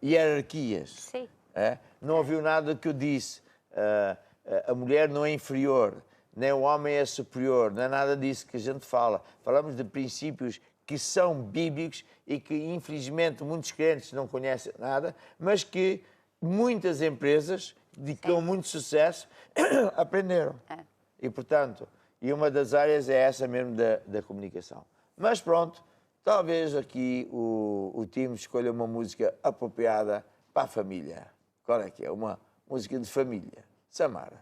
hierarquias. Sim. Não ouviu nada do que eu disse. A mulher não é inferior, nem o homem é superior, não é nada disso que a gente fala. Falamos de princípios que são bíblicos e que, infelizmente, muitos crentes não conhecem nada, mas que muitas empresas, com muito sucesso, aprenderam. E, portanto, uma das áreas é essa mesmo da comunicação. Mas pronto, talvez aqui o time escolha uma música apropriada para a família. Qual é que é? Uma música de família. Samara.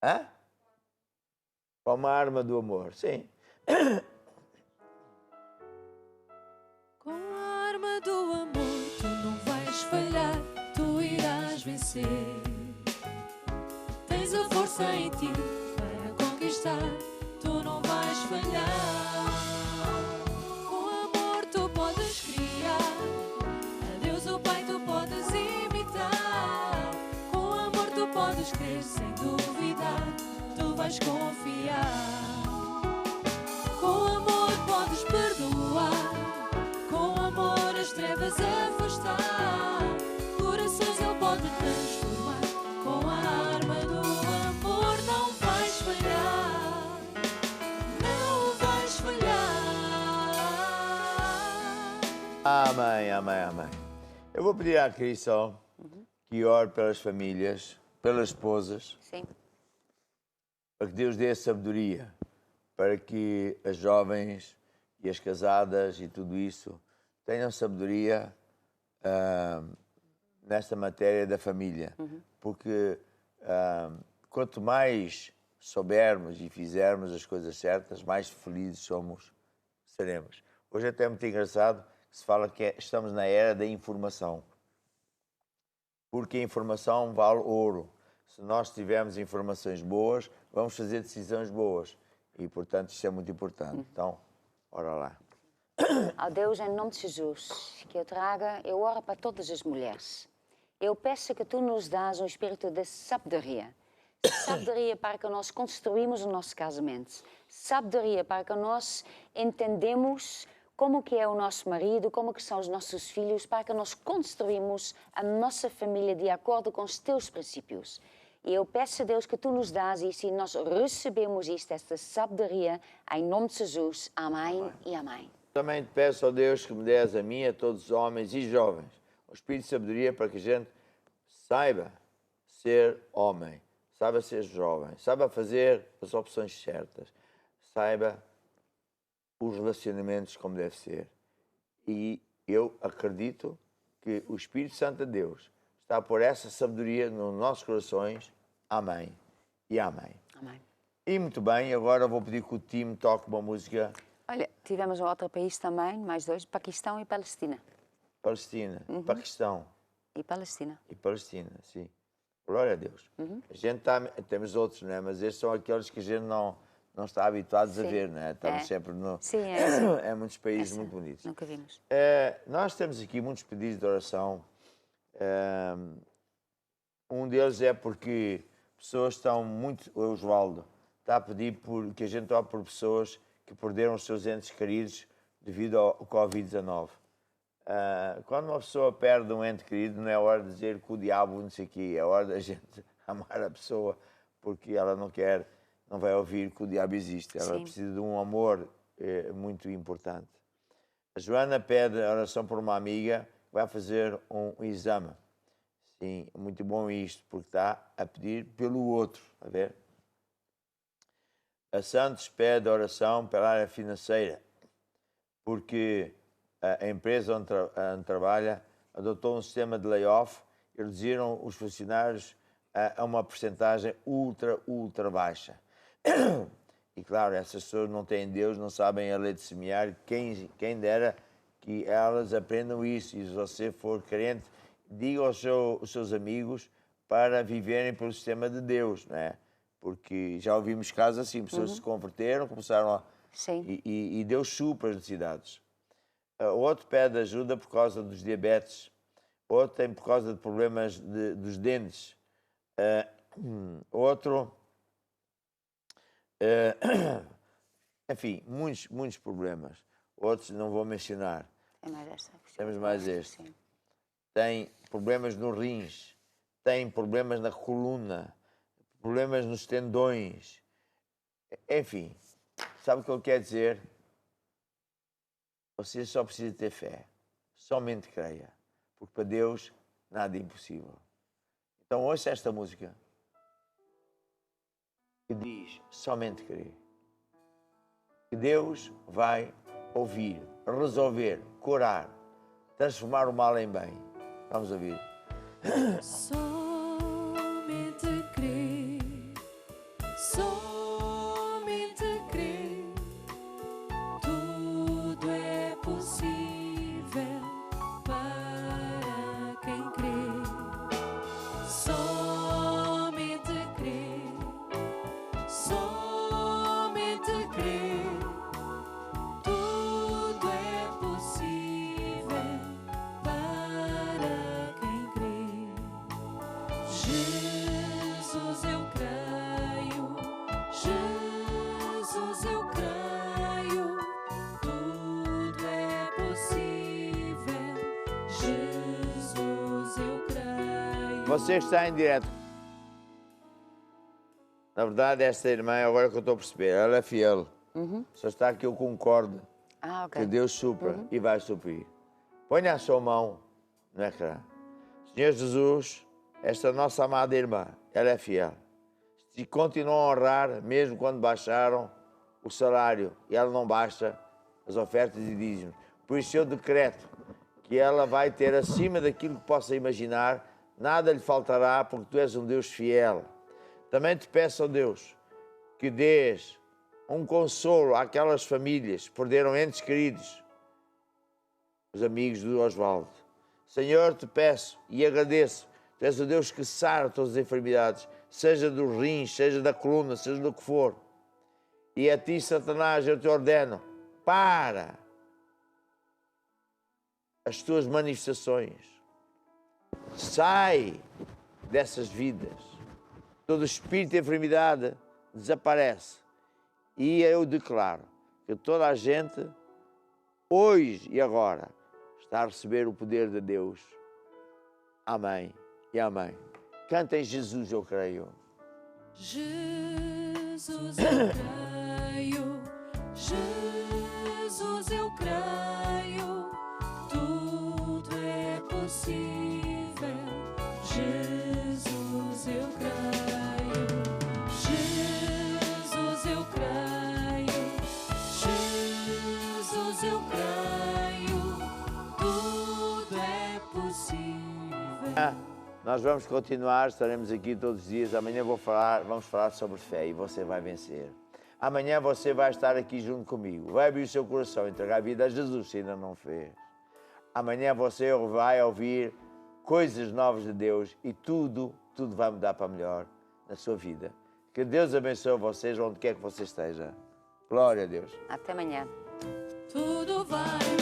Hã? Uma arma do amor, sim. Com a arma do amor tu não vais falhar, tu irás vencer. Tens a força em ti para conquistar, tu não vais falhar. Com amor tu podes criar, a Deus o Pai tu podes imitar. Com amor tu podes crer sem duvidar, tu vais confiar. Com amor podes perdoar, com amor as trevas afastar. Corações ele pode transformar, com a arma do amor não vais falhar, não vais falhar. Amém, amém, amém. Eu vou pedir à Crisol que ore pelas famílias, pelas esposas, Sim. para que Deus dê a sabedoria, para que as jovens e as casadas e tudo isso tenham sabedoria nesta matéria da família. Porque quanto mais soubermos e fizermos as coisas certas, mais felizes seremos. Hoje até é muito engraçado que se fala que estamos na era da informação. Porque a informação vale ouro. Se nós tivermos informações boas, vamos fazer decisões boas. E, portanto, isto é muito importante. Então, ora lá. Ó Deus, em nome de Jesus, que eu oro para todas as mulheres. Eu peço que tu nos dás um espírito de sabedoria. Sabedoria para que nós construímos o nosso casamento. Sabedoria para que nós entendemos como que é o nosso marido, como que são os nossos filhos, para que nós construímos a nossa família de acordo com os teus princípios. E eu peço a Deus que tu nos dás isso e nós recebemos esta sabedoria, em nome de Jesus. Amém e amém. Também te peço, ó Deus, que me des a mim, a todos os homens e jovens, o espírito de sabedoria para que a gente saiba ser homem, saiba ser jovem, saiba fazer as opções certas, saiba os relacionamentos como deve ser. E eu acredito que o Espírito Santo de Deus está a pôr essa sabedoria nos nossos corações. Amém e amém. Amém. E muito bem, agora vou pedir que o time toque uma música. Olha, tivemos um outro país também, mais dois, Paquistão e Palestina. Palestina, Paquistão E Palestina. e Palestina, sim. Glória a Deus. A gente temos outros, não é? Mas estes são aqueles que a gente não está habituados a ver, não é? Estamos sempre no... Sim, é. É muitos países muito bonitos. Nunca vimos. Nós temos aqui muitos pedidos de oração. Um deles é porque pessoas estão muito... O Osvaldo está a pedir que a gente ore por pessoas que perderam os seus entes queridos devido ao Covid-19. Quando uma pessoa perde um ente querido, não é hora de dizer que o diabo não sei o quê, é hora da gente amar a pessoa, porque ela não vai ouvir que o diabo existe. Ela precisa de um amor muito importante. A Joana pede a oração por uma amiga que vai fazer um exame. Sim, muito bom isto, porque está a pedir pelo outro, a ver? A Santos pede oração pela área financeira, porque a empresa onde trabalha adotou um sistema de layoff e reduziram os funcionários a uma percentagem ultra baixa. E claro, essas pessoas não têm Deus, não sabem a lei de semear. Quem dera que elas aprendam isso. E se você for crente, diga aos seus amigos para viverem pelo sistema de Deus, não é? Porque já ouvimos casos assim, pessoas se converteram, começaram a... Sim. E Deus supra as necessidades. Outro pede ajuda por causa dos diabetes. Outro tem por causa de problemas dos dentes. Outro... enfim, muitos problemas. Outros não vou mencionar. Temos mais este. Sim. Tem problemas nos rins. Tem problemas na coluna. Problemas nos tendões. Enfim, sabe o que ele quer dizer? Você só precisa ter fé. Somente creia. Porque para Deus nada é impossível. Então ouça esta música que diz somente crer. Que Deus vai ouvir, resolver, curar, transformar o mal em bem. Vamos ouvir. Somente crer, somente crer, tudo é possível para quem crê. Somente crer, somente crer, tudo é possível para quem crê. Jesus, eu creio, Jesus, eu creio, tudo é possível. Jesus, eu creio. Você está em direto. Na verdade, esta irmã, agora que eu estou a perceber, ela é fiel. Só está que eu concordo que Deus supra e vai suprir. Ponha a sua mão no ecrã. Senhor Jesus, esta nossa amada irmã, ela é fiel. Se continua a honrar, mesmo quando baixaram o salário, e ela não baixa as ofertas e dízimos. Por isso eu decreto que ela vai ter acima daquilo que possa imaginar, nada lhe faltará, porque tu és um Deus fiel. Também te peço, ó Deus, que dês um consolo àquelas famílias que perderam entes queridos, os amigos do Osvaldo. Senhor, te peço e agradeço. Tu és o Deus que sara todas as enfermidades, seja dos rins, seja da coluna, seja do que for. E a ti, Satanás, eu te ordeno, para as tuas manifestações. Sai dessas vidas. Todo espírito de enfermidade desaparece. E eu declaro que toda a gente, hoje e agora, está a receber o poder de Deus. Amém e amém. Cantem Jesus, eu creio. Jesus, eu creio, Jesus, eu creio, tudo é possível. Jesus, eu creio, Jesus, eu creio, Jesus, eu creio, tudo é possível. Nós vamos continuar, estaremos aqui todos os dias. Amanhã vamos falar sobre fé e você vai vencer. Amanhã você vai estar aqui junto comigo. Vai abrir o seu coração, entregar a vida a Jesus se ainda não fez. Amanhã você vai ouvir coisas novas de Deus e tudo vai mudar para melhor na sua vida. Que Deus abençoe vocês onde quer que você esteja. Glória a Deus. Até amanhã. Tudo vai